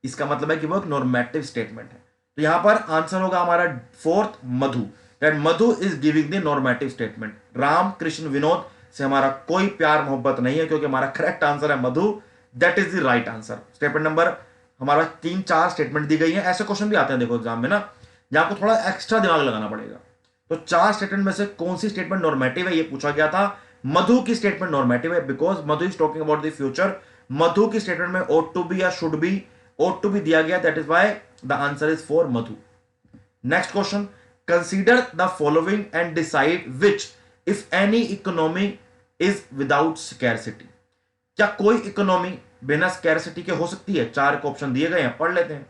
S1: इसका मतलब है कि वो एक नॉर्मेटिव स्टेटमेंट है। तो यहां पर आंसर होगा हमारा fourth, Madhu, that Madhu is giving the normative statement. Ram Krishna Vinod से हमारा कोई प्यार मोहब्बत नहीं है, क्योंकि हमारा करेक्ट आंसर है Madhu, that is the right answer. Statement number हमारा 3-4 स्टेटमेंट दी गई है। ऐसे क्वेश्चन भी आते हैं देखो एग्जाम में ना, जहां आपको थोड़ा एक्स्ट्रा दिमाग लगाना पड़ेगा। तो 4 स्टेटमेंट में से कौन सी स्टेटमेंट नॉर्मेटिव है, ये पूछा गया था। मधु की स्टेटमेंट नॉर्मेटिव है, because Madhu is talking about the future. Madhu की स्टेटमेंट में ought to be या should be, ought to be दिया गया, that is why the answer is for Madhu. Next question, consider the following and decide which if any economy is without scarcity. क्या कोई इकोनॉमी बिना स्कैरसिटी के हो सकती है? 4 ऑप्शन दिए गए हैं, पढ़ लेते हैं।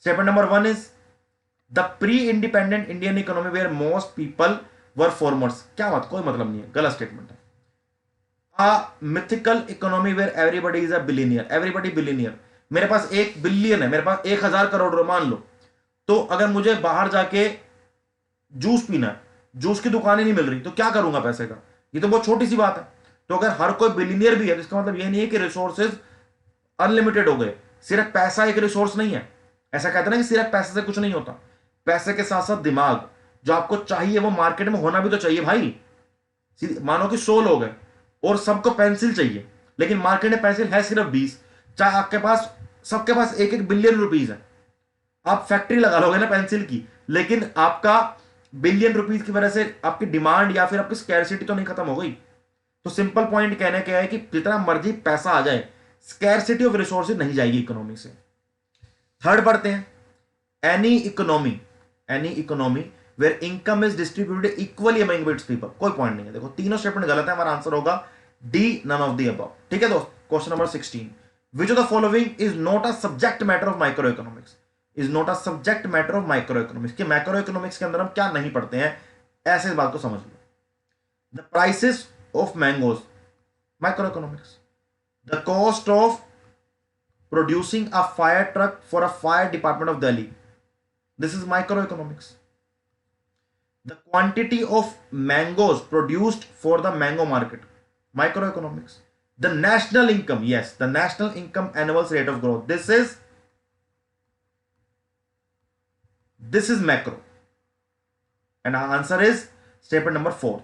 S1: Statement number 1 is the pre independent Indian economy where most people were farmers. क्या बात, कोई मतलब नहीं है, गलत स्टेटमेंट है। Mythical economy where everybody is a billionaire, everybody billionaire. मेरे पास 1 बिलियन है, मेरे पास 1000 करोड़ मान लो, तो अगर मुझे बाहर जाके जूस पीना है, जूस की दुकान ही नहीं मिल रही, तो क्या करूंगा पैसे का? ये तो बहुत छोटी सी बात है। तो अगर हर कोई बिलियनियर भी है तो इसका मतलब ये नहीं है कि रिसोर्सेज अनलिमिटेड हो गए। सिर्फ पैसा एक रिसोर्स नहीं है। ऐसा कहते हैं ना कि सिर्फ पैसे से कुछ नहीं होता, पैसे के साथ साथ दिमाग जो आपको चाहिए वो मार्केट में होना भी तो चाहिए भाई। मानो कि 100 लोग हैं और सबको पेंसिल चाहिए, लेकिन मार्केट में पेंसिल है सिर्फ 20, चाहे आपके पास सबके पास 1-1 बिलियन रुपीज है, आप फैक्ट्री लगा लोगे ना पेंसिल की, लेकिन आपका बिलियन रुपीज की वजह से आपकी डिमांड या फिर आपकी स्कैरसिटी तो नहीं खत्म हो गई। तो सिंपल पॉइंट कहने का है कि जितना मर्जी पैसा आ जाए, स्कैरसिटी ऑफ रिसोर्सेज नहीं जाएगी इकोनॉमी से। थर्ड पढ़ते हैं, any economy where income is distributed equally among its people. कोई पॉइंट नहीं है, देखो तीनों स्टेटमेंट गलत है, हमारा आंसर होगा D, none of the above. ठीक है दोस्त, question number 16, which of the following is not a subject matter of micro economics, is not a subject matter of micro economics. कि माइक्रो इकोनॉमिक्स के अंदर हम क्या नहीं पढ़ते हैं, ऐसे इस बात को समझ लो। The prices of mangoes, microeconomics. The cost of producing a fire truck for a fire department of Delhi, this is microeconomics. The quantity of mangoes produced for the mango market, microeconomics. The national income, yes, the national income annual rate of growth, this is macro, and our answer is statement number 4।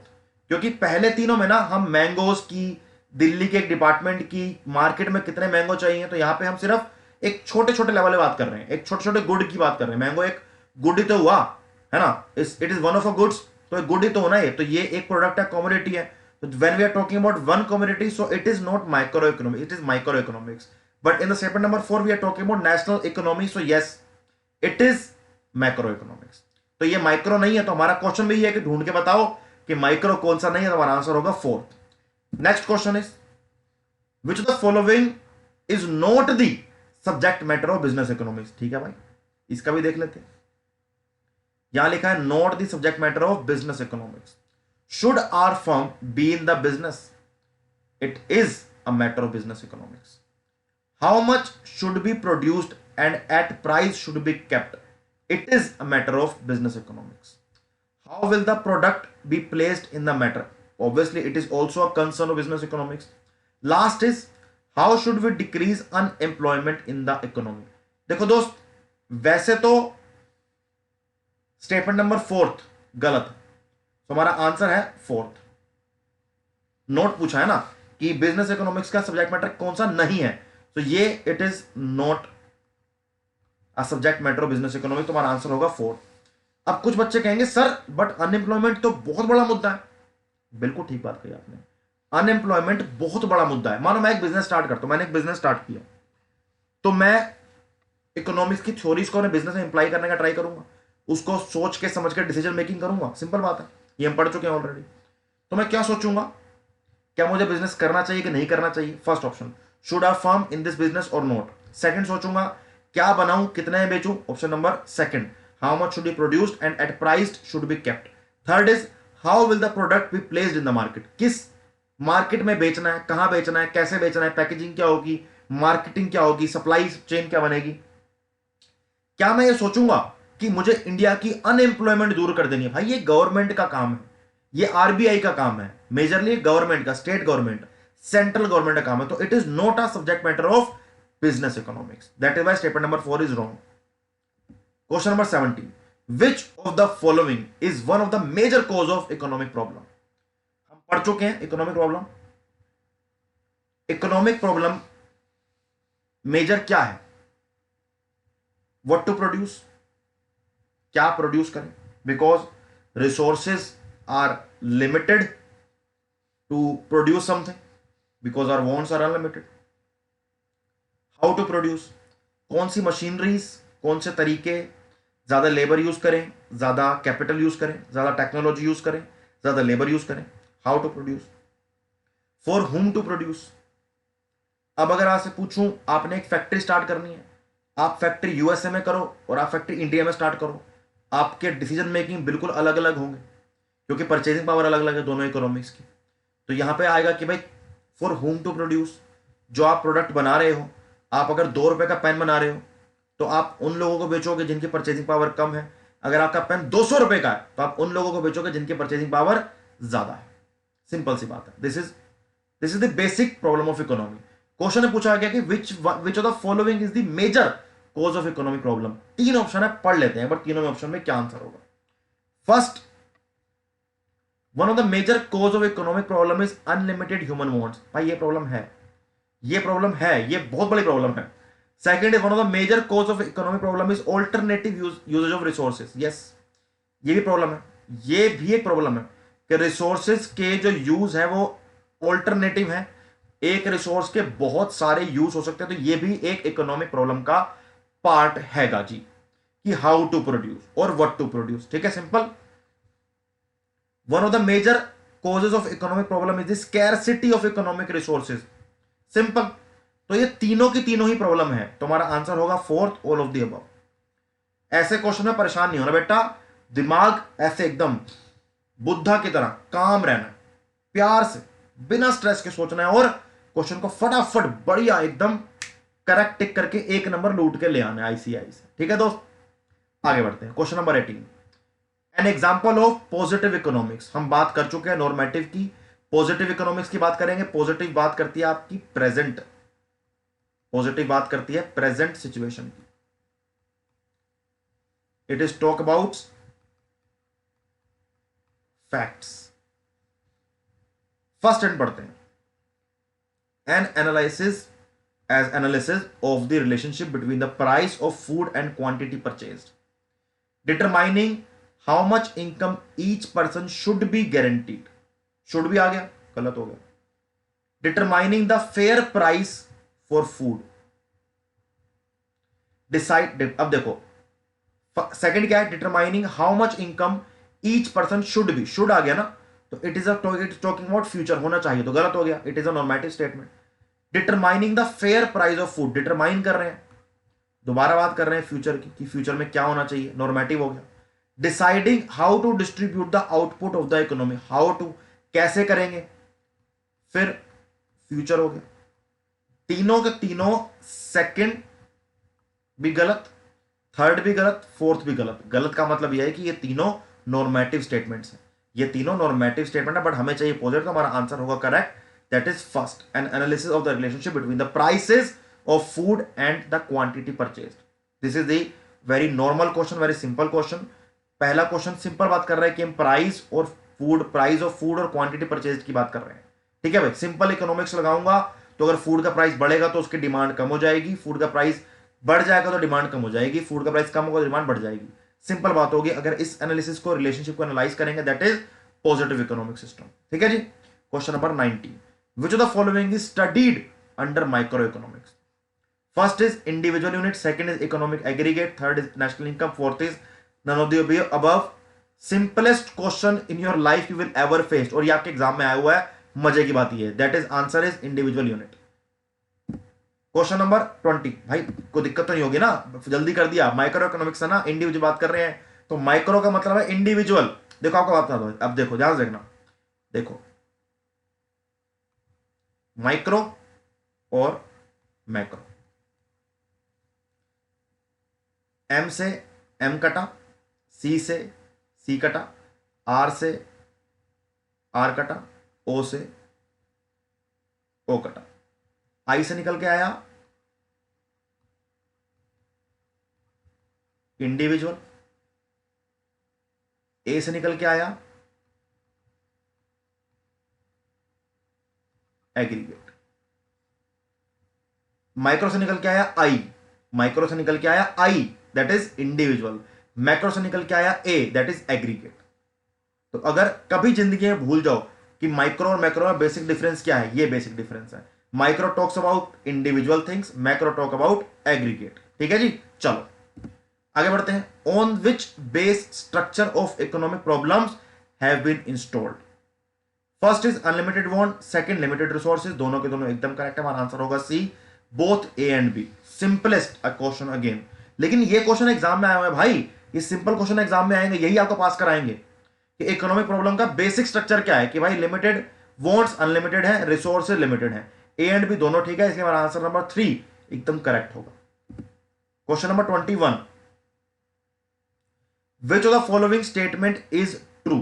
S1: क्योंकि पहले तीनों में ना हम मैंगोज की, दिल्ली के एक डिपार्टमेंट की, मार्केट में कितने मैंगो चाहिए, तो यहां पे हम सिर्फ एक छोटे छोटे लेवल में बात कर रहे हैं, एक छोटे छोटे गुड की बात कर रहे हैं। मैंगो एक गुड ही तो हुआ है ना, it is one of a goods, तो एक गुड ही तो होना है। तो ये एक प्रोडक्ट है, कमोडिटी है। तो when we are talking about one commodity, so it is not micro economics, it is micro economics. But in the statement number 4 we are talking about national economy, so yes it is macro economics. तो ये माइक्रो नहीं है, तो हमारा क्वेश्चन भी है कि ढूंढ के बताओ कि माइक्रो कौन सा नहीं है, तो हमारा आंसर होगा 4th। Next question is which of the following is not the subject matter of business economics. ठीक है भाई, इसका भी देख लेते हैं। यहां लिखा है not the subject matter of business economics. Should our firm be in the business, it is a matter of business economics. How much should be produced and at price should be kept, it is a matter of business economics. How will the product be placed in the matter? Obviously, it is also a concern of business economics. Last is, how should we decrease unemployment in the economy? देखो दोस्त, वैसे तो स्टेटमेंट नंबर 4th गलत है, तो हमारा आंसर है 4th। नोट पूछा है ना कि बिजनेस इकोनॉमिक्स का सब्जेक्ट मैटर कौन सा नहीं है, तो ये it is not a subject matter of business economics, तो हमारा आंसर होगा 4th। अब कुछ बच्चे कहेंगे सर बट अनएम्प्लॉयमेंट तो बहुत बड़ा मुद्दा है। बिल्कुल ठीक बात कही आपने, अनएम्प्लॉयमेंट बहुत बड़ा मुद्दा है। मानो मैं एक बिजनेस स्टार्ट करता हूं, मैंने एक बिजनेस स्टार्ट किया, तो मैं इकोनॉमिक्स की थ्योरीज को अपने बिजनेस में इंप्लाई करने का ट्राई करूंगा, उसको सोच के समझ के डिसीजन मेकिंग करूंगा। सिंपल बात है, ये हम पढ़ चुके हैं ऑलरेडी। तो मैं क्या सोचूंगा, क्या मुझे बिजनेस करना चाहिए कि नहीं करना चाहिए? First option, should I firm in this business और नॉट। सेकंड सोचूंगा, क्या बनाऊं, कितने में बेचूं, option number second. How much should be produced and at price should be kept. Third is, how will the product be placed in the market? किस मार्केट में बेचना है, कहां बेचना है, कैसे बेचना है, पैकेजिंग क्या होगी, मार्केटिंग क्या होगी, सप्लाई चेन क्या बनेगी। क्या मैं ये सोचूंगा कि मुझे इंडिया की अनएम्प्लॉयमेंट दूर कर देनी है? भाई ये गवर्नमेंट का काम है, ये आरबीआई का काम है, मेजरली गवर्नमेंट का, स्टेट गवर्नमेंट, सेंट्रल गवर्नमेंट का काम है। तो it is not a subject matter of business economics. That is why statement number 4 is wrong. Question number 17, which of the following is one of the major cause of economic problem. हम पढ़ चुके हैं economic problem. Economic problem major क्या है? व्हाट टू प्रोड्यूस, क्या प्रोड्यूस करें, because resources are limited to produce something, because our wants are unlimited. How to produce, कौन सी मशीनरीज, कौन से तरीके, ज्यादा लेबर यूज करें, ज्यादा कैपिटल यूज करें, ज्यादा टेक्नोलॉजी यूज करें, ज्यादा लेबर यूज करें। How to produce, for whom to produce. अब अगर आपसे पूछूं, आपने एक फैक्ट्री स्टार्ट करनी है, आप फैक्ट्री यूएसए में करो और आप फैक्ट्री इंडिया में स्टार्ट करो, आपके डिसीजन मेकिंग बिल्कुल अलग अलग होंगे, क्योंकि परचेजिंग पावर अलग अलग है दोनों इकोनॉमिक्स की। तो यहां पे आएगा कि भाई फॉर होम टू प्रोड्यूस, जो आप प्रोडक्ट बना रहे हो, आप अगर 2 रुपए का पेन बना रहे हो तो आप उन लोगों को बेचोगे जिनकी परचेजिंग पावर कम है। अगर आपका पेन 200 रुपए का है तो आप उन लोगों को बेचोगे जिनकी परचेजिंग पावर ज्यादा है। सिंपल सी बात है। This is the basic problem of economy. Question में पूछा गया कि which of the following is the major cause of economic problem. 3 option है, पढ़ लेते हैं, बट तीनों में ऑप्शन में क्या आंसर होगा। First, one of the major cause of economic problem is unlimited human wants. भाई ये प्रॉब्लम है, ये प्रॉब्लम है, ये बहुत बड़ी प्रॉब्लम है। Second is one of the major cause of economic problem is alternative usages of resources. Yes, ये भी प्रॉब्लम है, ये भी एक प्रॉब्लम है कि रिसोर्सेज के जो यूज है वो ऑल्टरनेटिव है, एक रिसोर्स के बहुत सारे यूज हो सकते हैं। तो ये भी एक इकोनॉमिक प्रॉब्लम का पार्ट हैगा जी, कि हाउ टू प्रोड्यूस और व्हाट टू प्रोड्यूस। ठीक है, simple. One of the major causes of economic problem is the scarcity of economic resources. Simple. तो ये तीनों की तीनों ही प्रॉब्लम है। तुम्हारा आंसर होगा fourth, all of the above. ऐसे क्वेश्चन में परेशान नहीं होना बेटा, दिमाग ऐसे एकदम बुद्धा की तरह काम रहना है, प्यार से बिना स्ट्रेस के सोचना है और क्वेश्चन को फटाफट बढ़िया एकदम करेक्ट टिक करके 1 नंबर लूट के ले आना है आईसीआई से। ठीक है दोस्त, आगे बढ़ते हैं। Question number 18, an example of positive economics. हम बात कर चुके हैं नॉर्मेटिव की, पॉजिटिव इकोनॉमिक्स की बात करेंगे। पॉजिटिव बात करती है आपकी प्रेजेंट, पॉजिटिव बात करती है प्रेजेंट सिचुएशन की। It is talk about facts. First and पढ़ते हैं, an analysis of the relationship between the price of food and quantity purchased, determining how much income each person should be guaranteed. Should भी आ गया, गलत हो गया। Determining the fair price for food, decide. अब देखो सेकंड क्या है, determining how much income each person should be. Should आ गया ना, तो it is talking about future, होना चाहिए, तो गलत हो गया। It is a normative statement. Determining the fair price of food, determine कर रहे हैं, दोबारा बात कर रहे हैं फ्यूचर की कि फ्यूचर में क्या होना चाहिए, नॉर्मेटिव हो गया। Deciding how to distribute the output of the economy, how to, कैसे करेंगे, फिर फ्यूचर हो गया। तीनों के तीनों, सेकंड भी गलत, थर्ड भी गलत, फोर्थ भी गलत। गलत का मतलब यह है कि ये तीनों नॉर्मेटिव स्टेटमेंट्स हैं, ये तीनों नॉर्मेटिव स्टेटमेंट है, बट हमें चाहिए पॉजिटिव, तो हमारा आंसर होगा correct. That is first, N analysis of the relationship between the prices of food and the quantity purchased. This is the very normal question, very simple question. पहला क्वेश्चन सिंपल बात कर रहा है कि हम प्राइस ऑफ फूड और क्वांटिटी परचेज की बात कर रहे हैं। ठीक है भाई, सिंपल इकोनॉमिक्स लगाऊंगा तो अगर फूड का प्राइस बढ़ेगा तो उसकी डिमांड कम हो जाएगी, फूड का प्राइस बढ़ जाएगा तो डिमांड कम हो जाएगी, फूड का प्राइस कम होगा तो डिमांड बढ़ जाएगी। सिंपल बात होगी। अगर इस एनालिसिस को, रिलेशनशिप को एनालाइज करेंगे, that is positive economic system. ठीक है जी। Question number 19, which of the following is studied under microeconomics. First is individual unit, second is economic aggregate, third is national income, fourth is none of the above. Simplest question in your life you will ever faced, और ये आपके एग्जाम में आया हुआ है, मजे की बात ये है। That is answer is individual unit. Question number 20, भाई कोई दिक्कत तो नहीं होगी ना, जल्दी कर दिया। माइक्रो इकोनॉमिक्स है ना, इंडिविजुअल बात कर रहे हैं, तो माइक्रो का मतलब है इंडिविजुअल। देखो आपको बात बता दो, अब देखो ध्यान से देखना, देखो माइक्रो और मैक्रो। एम से एम कटा, सी से सी कटा, आर से आर कटा, ओ से ओ कटा। आई से निकल के आया इंडिविजुअल, ए से निकल के आया एग्रीगेट, माइक्रो से निकल के आया आई, माइक्रो से निकल के आया आई दैट इज इंडिविजुअल, मैक्रो से निकल के आया ए दैट इज एग्रीगेट। तो अगर कभी जिंदगी में भूल जाओ कि माइक्रो और मैक्रो में बेसिक डिफरेंस क्या है, ये बेसिक डिफरेंस है। Micro talks about individual things, macro talk about aggregate. ठीक है जी, चलो आगे बढ़ते हैं। On which base structure of economic problems have been installed. First is unlimited want, second limited resources. दोनों के दोनों एकदम करेक्ट है, हमारा आंसर होगा C, both A and B. Simplest question again, लेकिन ये क्वेश्चन एग्जाम में आया हुआ है भाई, ये सिंपल क्वेश्चन एग्जाम में आएंगे, यही आपको पास कराएंगे कि इकोनॉमिक प्रॉब्लम का बेसिक स्ट्रक्चर क्या है, कि भाई लिमिटेड वांट्स अनलिमिटेड है, रिसोर्सेज लिमिटेड है, ए एंड बी दोनों ठीक है, इसलिए हमारा आंसर नंबर 3 एकदम करेक्ट होगा। Question number 21, which of the following statement is true?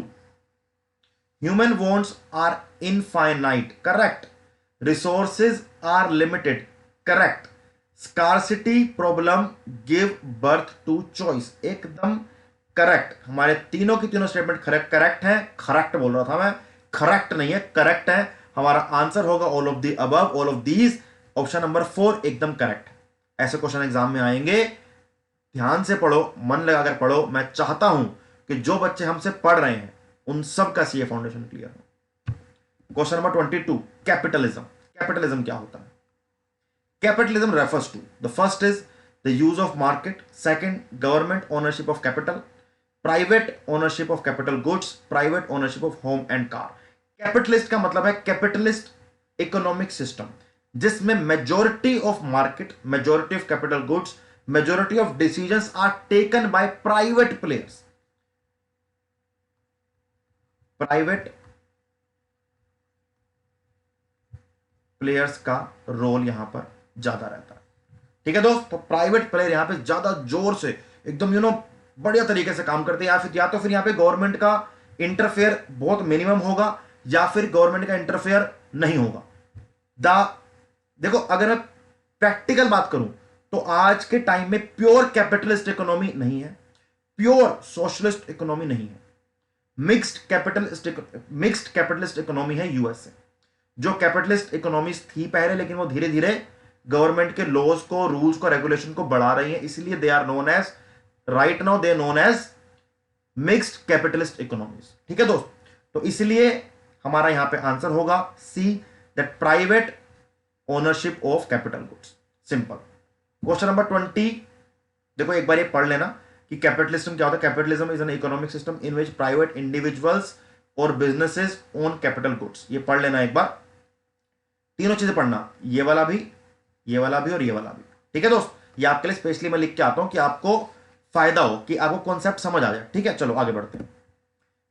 S1: Human wants are infinite, correct. Resources are limited, correct. Scarcity problem give birth to choice, एकदम करेक्ट। हमारे तीनों की तीनों स्टेटमेंट करेक्ट है, करेक्ट बोल रहा था मैं, करेक्ट नहीं है, करेक्ट है। हमारा आंसर होगा all of the above, all of these. Option number 4 एकदम करेक्ट। ऐसे क्वेश्चन एग्जाम में आएंगे, ध्यान से पढ़ो, मन लगाकर पढ़ो। मैं चाहता हूं कि जो बच्चे हमसे पढ़ रहे हैं उन सब का सीए फाउंडेशन क्लियर हो। Question number 22, capitalism. कैपिटलिज्म क्या होता है? Capitalism refers to, the first is the use of market, second government ownership of capital, private ownership of capital goods, private ownership of home and car. Capitalist का मतलब है कैपिटलिस्ट इकोनॉमिक सिस्टम जिसमें majority of market, majority of capital goods, majority of decisions are taken by private players. Private players का रोल यहां पर ज्यादा रहता है। ठीक है दोस्त, तो प्राइवेट प्लेयर यहां पे ज्यादा जोर से एकदम बढ़िया तरीके से काम करते हैं, या तो फिर यहां पे गवर्नमेंट का इंटरफेयर बहुत मिनिमम होगा, या फिर गवर्नमेंट का इंटरफेयर नहीं होगा। देखो अगर मैं प्रैक्टिकल बात करूं तो आज के टाइम में प्योर कैपिटलिस्ट इकोनॉमी नहीं है, प्योर सोशलिस्ट इकोनॉमी नहीं है, मिक्स्ड कैपिटलिस्ट इकोनॉमी है यूएस से। जो कैपिटलिस्ट इकोनॉमीज थी पहले, लेकिन वो धीरे धीरे गवर्नमेंट के लॉज को, रूल्स को, रेगुलेशन को बढ़ा रही है, इसलिए they are known as, right now they known as mixed capitalist economies. ठीक है दोस्त, तो इसलिए हमारा यहां पे आंसर होगा C, that private ownership of capital goods. Simple. Question number 20, देखो एक बार ये पढ़ लेना कि कैपिटलिज्म क्या होता है। Capitalism is an economic system in which private individuals और बिजनेसेस ओन कैपिटल गुड्स। ये पढ़ लेना एक बार, तीनों चीजें पढ़ना, ये वाला भी, ये वाला भी और ये वाला भी। ठीक है दोस्त, ये आपके लिए स्पेशली मैं लिख के आता हूं कि आपको फायदा हो, कि आपको कॉन्सेप्ट समझ आ जाए। ठीक है, चलो आगे बढ़ते हैं।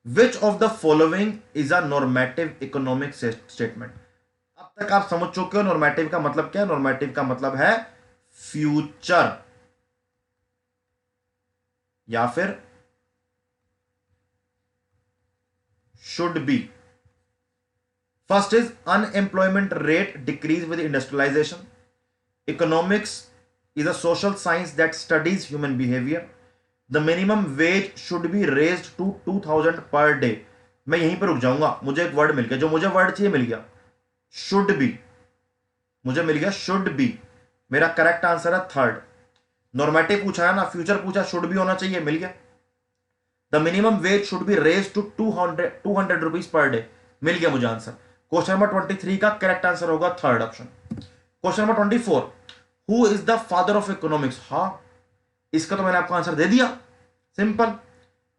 S1: विच of the following is a normative economic statement. अब तक आप समझ चुके हो नॉर्मेटिव का मतलब क्या है। नॉर्मेटिव का मतलब है फ्यूचर या फिर should be. First is unemployment rate decrease with industrialisation. Economics is a social science that studies human behavior. The minimum wage should be raised to 2000 per day. मैं यहीं पर रुक जाऊंगा, मुझे एक वर्ड मिल गया, जो मुझे वर्ड चाहिए मिल गया, should be, मुझे मिल गया should be। मेरा करेक्ट आंसर है थर्ड। नॉर्मेटिव पूछा है ना, फ्यूचर पूछा, शुड भी होना चाहिए, मिल गया। The minimum wage should be raise to 200 rupees per day, मिल गया मुझे आंसर। क्वेश्चन नंबर 23 का करेक्ट आंसर होगा third option. Question number 24, who is the father of economics. हाँ, इसका तो मैंने आपको आंसर दे दिया, सिंपल,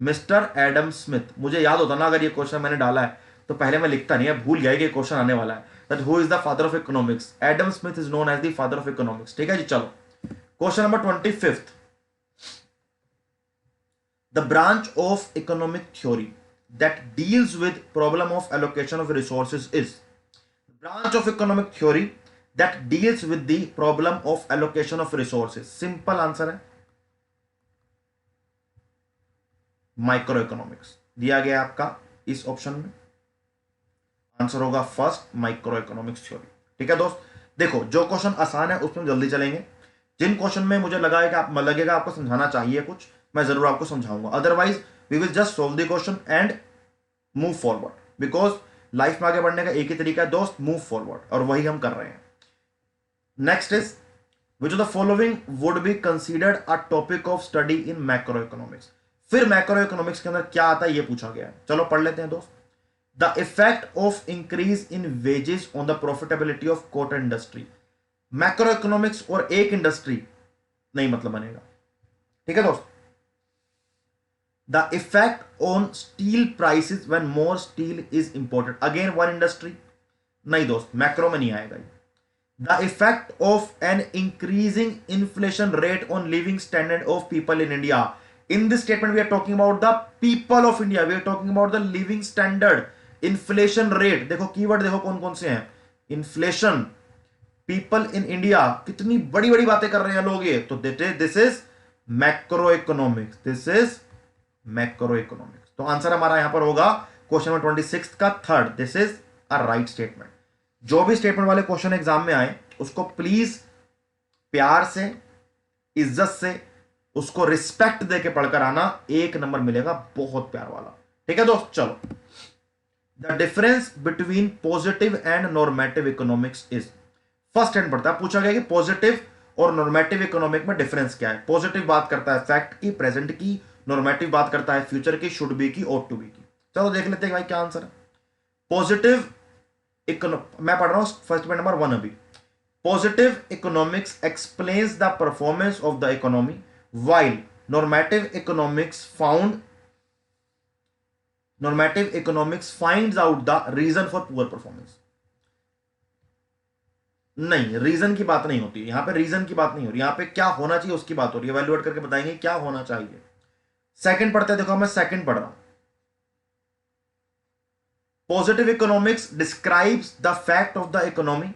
S1: मिस्टर एडम स्मिथ। मुझे याद होता ना अगर ये क्वेश्चन मैंने डाला है तो पहले मैं लिखता नहीं है, भूल गया कि क्वेश्चन आने वाला है। That who is the father of economics, Adam Smith is known as the father of economics. ठीक है जी, चलो question number 25, the branch of economic theory that deals with problem of allocation of resources is. Branch of economic theory that deals with the problem of allocation of resources. Simple answer है माइक्रो इकोनॉमिक्स दिया गया आपका इस ऑप्शन में। आंसर होगा फर्स्ट माइक्रो इकोनॉमिक्स थ्योरी। ठीक है दोस्त, देखो जो क्वेश्चन आसान है उसमें जल्दी चलेंगे, जिन क्वेश्चन में मुझे लगा है कि आप लगेगा आपको समझाना चाहिए कुछ, मैं जरूर आपको समझाऊंगा। Otherwise we will just solve the question and move forward, because life में आगे बढ़ने का एक ही तरीका है दोस्त, मूव फॉरवर्ड, और वही हम कर रहे हैं। Next is which of the following would be considered a topic of study in macro economics. फिर मैक्रो इकोनॉमिक्स के अंदर क्या आता है ये पूछा गया है, चलो पढ़ लेते हैं दोस्त। The effect of increase in wages on the profitability of cotton industry. Macro economics और एक इंडस्ट्री नहीं मतलब बनेगा। ठीक है दोस्त, the effect on steel prices when more steel is imported, again one industry नहीं दोस्त, मैक्रो में नहीं आएगा ये। The effect of an increasing inflation rate on living standard of people in India. In this statement we are talking about the people of India, we are talking about the living standard, inflation rate। देखो कीवर्ड देखो कौन कौन से हैं, इन्फ्लेशन, पीपल इन इंडिया, कितनी बड़ी बड़ी बातें कर रहे हैं लोग ये, तो this is macro economics, this is macro economics. तो आंसर हमारा यहां पर होगा क्वेश्चन नंबर 26 का third, this is a right statement. जो भी स्टेटमेंट वाले क्वेश्चन एग्जाम में आए उसको प्लीज प्यार से, इज्जत से, उसको रिस्पेक्ट देके पढ़कर आना, एक नंबर मिलेगा बहुत प्यार वाला। ठीक है दोस्त, चलो। The difference between positive and normative economics is, first hand पढ़ता है, पूछा गया कि पॉजिटिव और नॉर्मेटिव इकोनॉमिक में डिफरेंस क्या है। पॉजिटिव बात करता है फैक्ट की, प्रेजेंट की, नॉर्मेटिव बात करता है फ्यूचर की, शुड बी की, ought टू बी की। चलो देख लेते हैं भाई क्या आंसर है। पॉजिटिव मैं पढ़ रहा हूं फर्स्ट पॉइंट नंबर 1 अभी। Positive economics explains the performance of the economy while normative economics finds out the reason for poor performance। नहीं, रीजन की बात नहीं होती यहां पे, रीजन की बात नहीं हो रही यहां पे, क्या होना चाहिए उसकी बात हो रही है, इवैल्यूएट करके बताएंगे क्या होना चाहिए। सेकंड पढ़ते हैं, देखो मैं सेकंड पढ़ रहा हूं। Positive economics describes the fact of the economy,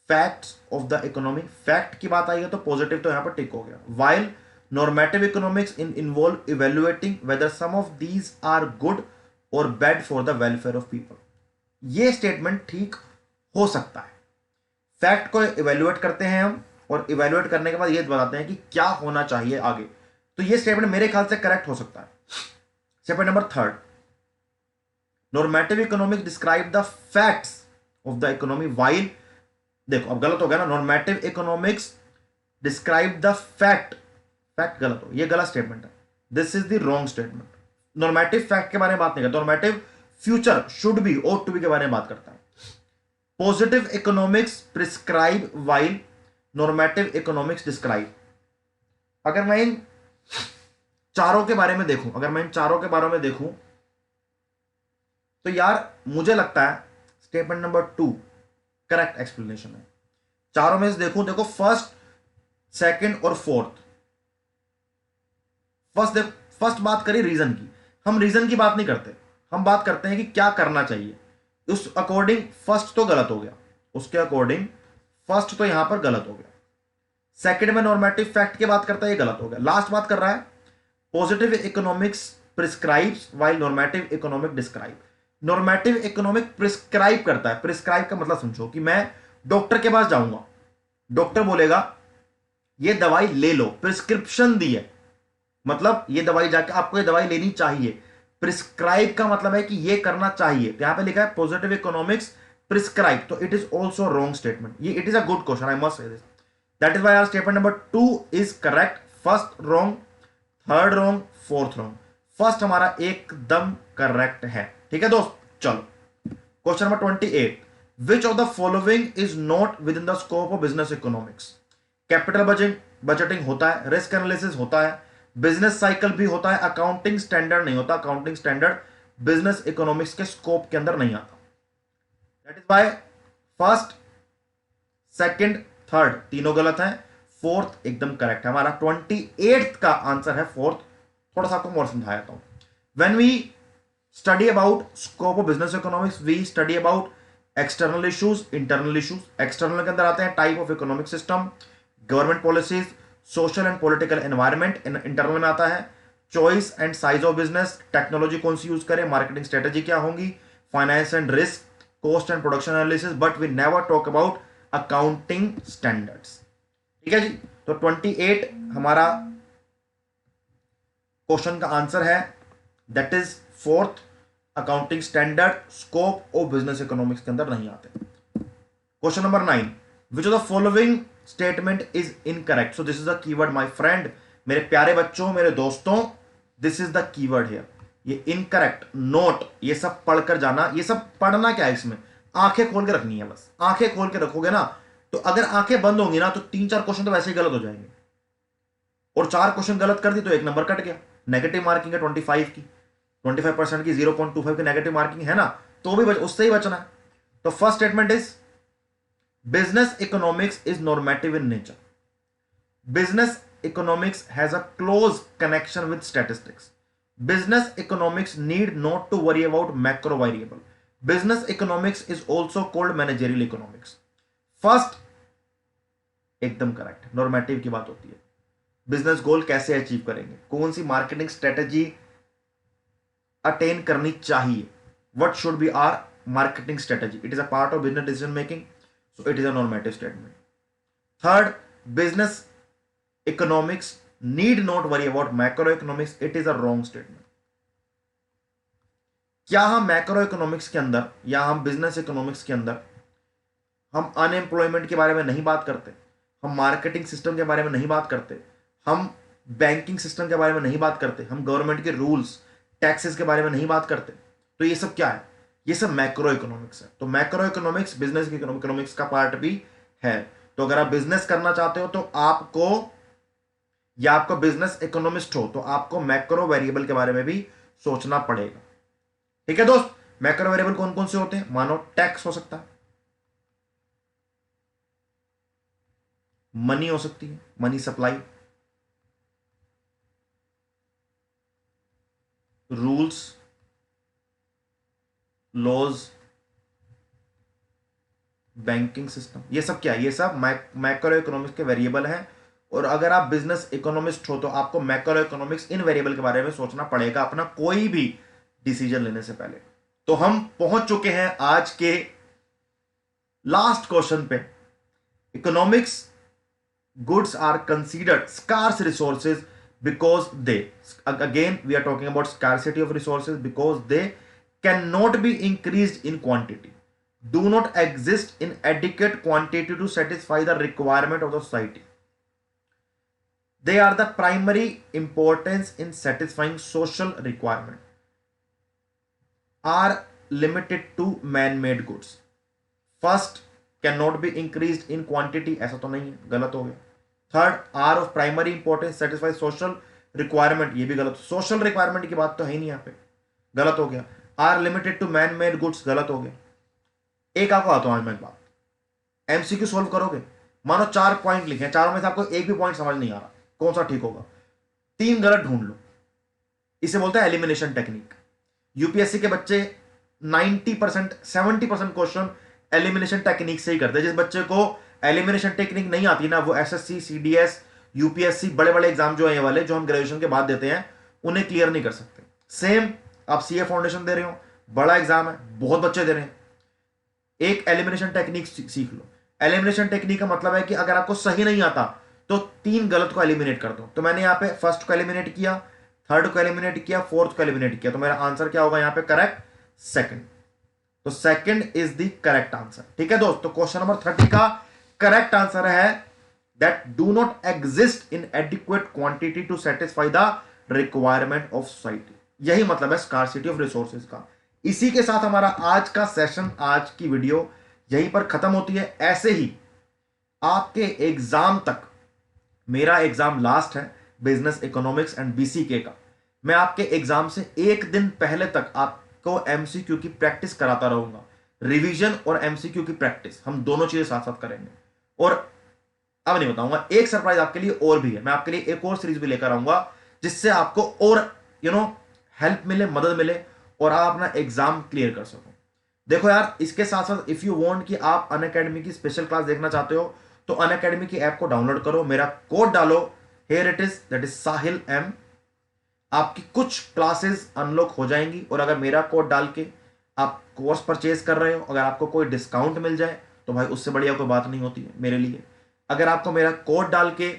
S1: facts of the economy, fact की बात आई है तो पॉजिटिव तो यहां पर टिक हो गया। While normative economics involve evaluating whether some of these are good और bad for the welfare of people. ये स्टेटमेंट ठीक हो सकता है, फैक्ट को इवेल्युएट करते हैं हम, और इवेल्युएट करने के बाद ये बताते हैं कि क्या होना चाहिए आगे, तो ये स्टेटमेंट मेरे ख्याल से करेक्ट हो सकता है। Statement number third, normative economics describe the facts of the economy while, देखो अब गलत हो गया ना, normative economics describe the fact, fact गलत हो, ये गलत स्टेटमेंट है, this is the wrong statement. Normative fact के बारे में बात नहीं करता, normative future, should be, ought to be के बारे में बात करता है। Positive economics prescribe while normative economics describe. अगर मैं इन चारों के बारे में देखूं, तो यार मुझे लगता है स्टेटमेंट नंबर 2 करेक्ट एक्सप्लेनेशन है। चारों में से देखो फर्स्ट, सेकंड और फोर्थ। फर्स्ट बात करी रीजन की, हम रीजन की बात नहीं करते, हम बात करते हैं कि क्या करना चाहिए, उस अकॉर्डिंग फर्स्ट तो गलत हो गया, उसके अकॉर्डिंग फर्स्ट तो यहां पर गलत हो गया। सेकंड में नॉर्मेटिव फैक्ट की बात करता है, ये गलत हो गया। लास्ट बात कर रहा है positive economics prescribes while normative economic describe. Normative economic prescribe करता है, प्रिस्क्राइब का मतलब समझो कि मैं डॉक्टर के पास जाऊंगा, डॉक्टर बोलेगा ये दवाई ले लो, प्रिस्क्रिप्शन दी है, मतलब ये दवाई जाके आपको ये दवाई लेनी चाहिए। प्रिस्क्राइब का मतलब है कि ये करना चाहिए, तो यहां पे लिखा है पॉजिटिव इकोनॉमिक्स प्रिस्क्राइब, तो it is also wrong statement. ये it is a good question, I must say this, that is why our statement number 2 is correct. First wrong, third wrong, fourth wrong, first हमारा एकदम करेक्ट है। ठीक है दोस्त, चलो question number 28, which of the following is not within the scope of business economics. Capital budgeting होता है, रिस्क एनालिसिस होता है, बिजनेस साइकिल भी होता है, अकाउंटिंग स्टैंडर्ड नहीं होता, अकाउंटिंग स्टैंडर्ड बिजनेस इकोनॉमिक्स के स्कोप के अंदर नहीं आता। That is why first, second, third तीनों गलत हैं, फोर्थ एकदम करेक्ट है। हमारा 28 का आंसर है फोर्थ। थोड़ा सा आपको मोर समझाया था। When we study about scope of business economics, we study about external issues, internal issues. External के अंदर आते हैं type of economic system, government policies, social and political environment. Internal में आता है choice and size of business, technology कौन सी यूज करें, मार्केटिंग स्ट्रेटेजी क्या होंगी, finance and risk, cost and production analysis. But we never talk about accounting standards. ठीक है जी। तो 28 हमारा क्वेश्चन का आंसर है, that is fourth. Accounting standard scope of business economics के अंदर नहीं आते। Question number 9, which of the following statement is incorrect. So this is the keyword my friend, मेरे प्यारे बच्चों, मेरे दोस्तों, this is the keyword here. ये इनकरेक्ट, नोट, ये सब पढ़कर जाना। ये सब पढ़ना क्या है, इसमें आंखें खोल के रखनी है। बस आंखें खोल के रखोगे ना, तो अगर आंखें बंद होंगी ना तो 3-4 क्वेश्चन तो वैसे ही गलत हो जाएंगे, और 4 क्वेश्चन गलत कर दी तो 1 नंबर कट गया। नेगेटिव मार्किंग है 25 की, 25% की 0.25 की नेगेटिव मार्किंग है ना, तो भी उससे ही बचना है। तो first statement is business economics is normative in nature. Business economics has a close connection with statistics. Business economics need not to worry about macro variable. Business economics is also called managerial economics. First एकदम करेक्ट, नॉर्मेटिव की बात होती है। बिजनेस गोल कैसे अचीव करेंगे, कौन सी मार्केटिंग स्ट्रेटेजी अटेन करनी चाहिए, what should be our marketing strategy, it is a part of business decision making, so it is a normative statement. Third, business economics need not worry about macro economics, it is a wrong statement. क्या हम मैक्रो इकोनॉमिक्स के अंदर या हम बिजनेस इकोनॉमिक्स के अंदर हम अनएम्प्लॉयमेंट के बारे में नहीं बात करते, हम मार्केटिंग सिस्टम के बारे में नहीं बात करते, हम बैंकिंग सिस्टम के बारे में नहीं बात करते, हम गवर्नमेंट के रूल्स टैक्सेस के बारे में नहीं बात करते, तो ये सब क्या है, ये सब मैक्रो इकोनॉमिक्स है। तो मैक्रो इकोनॉमिक्स बिजनेस इकोनॉमिक्स का पार्ट भी है। तो अगर आप बिजनेस करना चाहते हो तो आपको, या आपका बिजनेस इकोनॉमिस्ट हो तो आपको मैक्रो वेरिएबल के बारे में भी सोचना पड़ेगा। ठीक है दोस्त, मैक्रो वेरिएबल कौन कौन से होते हैं, मानो टैक्स हो सकता है, मनी हो सकती है, money supply, rules, laws, banking system, ये सब क्या है, ये सब मैक्रो इकोनॉमिक्स के वेरिएबल हैं। और अगर आप बिजनेस इकोनॉमिस्ट हो तो आपको मैक्रो इकोनॉमिक्स इन वेरिएबल के बारे में सोचना पड़ेगा अपना कोई भी डिसीजन लेने से पहले। तो हम पहुंच चुके हैं आज के लास्ट क्वेश्चन पे। Economics goods are considered scarce resources because they, again we are talking about scarcity of resources, because they cannot be increased in quantity, do not exist in adequate quantity to satisfy the requirement of the society. They are the primary importance in satisfying social requirement, are limited to man-made goods. First, cannot be increased in quantity, ऐसा तो नहीं है, गलत हो गया। Third, are of primary importance satisfy social requirement, ये भी गलत, सोशल रिक्वायरमेंट की बात तो है ही नहीं यहाँ पे, गलत हो गया। Are limited to man made goods, गलत हो गया। एक आपको आता हूं आज मैं एक बात, एमसीक्यू सोल्व करोगे, मानो 4 पॉइंट लिखे हैं, चारों में से आपको एक भी पॉइंट समझ नहीं आ रहा, कौन सा ठीक होगा, 3 गलत ढूंढ लो, इसे बोलते हैं एलिमिनेशन टेक्निक। यूपीएससी के बच्चे 90% 70% क्वेश्चन एलिमिनेशन टेक्निक से ही करते हैं। जिस बच्चे को एलिमिनेशन टेक्निक नहीं आती ना, वो एसएससी, सीडीएस, यूपीएससी, बड़े बड़े एग्जाम जो है ये वाले जो हम ग्रेजुएशन के बाद देते हैं, उन्हें क्लियर नहीं कर सकते। सेम आप सीए फाउंडेशन दे रहे हो, बड़ा एग्जाम है, बहुत बच्चे दे रहे हैं, एक एलिमिनेशन टेक्निक सीख लो। एलिमिनेशन टेक्निक का मतलब है कि अगर आपको सही नहीं आता तो 3 गलत को एलिमिनेट कर दो। तो मैंने यहां पे फर्स्ट को एलिमिनेट किया, थर्ड को एलिमिनेट किया, फोर्थ को एलिमिनेट किया, तो मेरा आंसर क्या होगा यहां पे, करेक्ट, सेकंड। तो second is the correct answer. ठीक है दोस्तों, क्वेश्चन नंबर 30 का करेक्ट आंसर है that do not exist in adequate quantity to satisfy the requirement of society. यही मतलब है स्कार्सिटी ऑफ रिसोर्सेज का। इसी के साथ हमारा आज का सेशन, आज की वीडियो यहीं पर खत्म होती है। ऐसे ही आपके एग्जाम तक, मेरा एग्जाम लास्ट है बिजनेस इकोनॉमिक्स एंड बीसीके का, मैं आपके एग्जाम से एक दिन पहले तक आपको एमसीक्यू की प्रैक्टिस कराता रहूंगा। रिवीजन और एमसीक्यू की प्रैक्टिस हम दोनों चीजें साथ साथ करेंगे। और अब नहीं बताऊंगा, एक सरप्राइज आपके लिए और भी है, मैं आपके लिए एक और सीरीज भी लेकर आऊंगा जिससे आपको और हेल्प मिले, मदद मिले और आप अपना एग्जाम क्लियर कर सको। देखो यार, इसके साथ साथ इफ यू वांट कि आप अनअकैडमी की स्पेशल क्लास देखना चाहते हो तो अनअकैडमी की ऐप को डाउनलोड करो, मेरा कोड डालो, here it is, that is Sahil M. आपकी कुछ क्लासेस अनलॉक हो जाएंगी, और अगर मेरा कोड डाल के आप कोर्स परचेज कर रहे हो, अगर आपको कोई डिस्काउंट मिल जाए तो भाई उससे बढ़िया कोई बात नहीं होती है मेरे लिए। अगर आपको मेरा कोड डाल के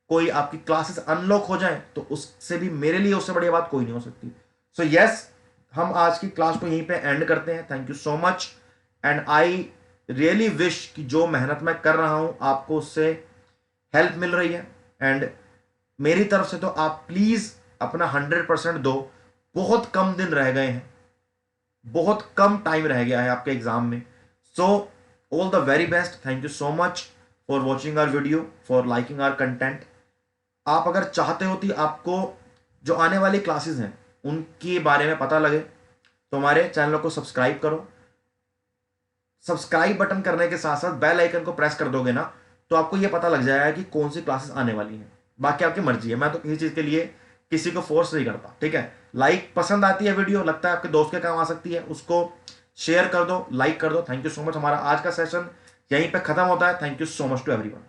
S1: कोई आपकी क्लासेस अनलॉक हो जाए तो उससे भी मेरे लिए उससे बढ़िया बात कोई नहीं हो सकती। सो यस, हम आज की क्लास को यहीं पे एंड करते हैं। Thank you so much, and I really wish कि जो मेहनत मैं कर रहा हूं आपको उससे हेल्प मिल रही है, एंड मेरी तरफ से तो आप प्लीज अपना 100% दो। बहुत कम दिन रह गए हैं, बहुत कम टाइम रह गया है आपके एग्जाम में। So all the very best, thank you so much for watching our video, for liking our content. आप अगर चाहते हो कि आपको जो आने वाली क्लासेस हैं उनके बारे में पता लगे तो हमारे चैनल को सब्सक्राइब करो। सब्सक्राइब बटन करने के साथ साथ बेल आइकन को प्रेस कर दोगे ना तो आपको यह पता लग जाएगा कि कौन सी क्लासेस आने वाली हैं। बाकी आपकी मर्जी है, मैं तो किसी चीज के लिए किसी को फोर्स नहीं करता, ठीक है। लाइक पसंद आती है वीडियो, लगता है आपके दोस्त के काम आ सकती है, उसको शेयर कर दो, लाइक कर दो। थैंक यू सो मच, हमारा आज का सेशन यहीं पे खत्म होता है। Thank you so much to everyone.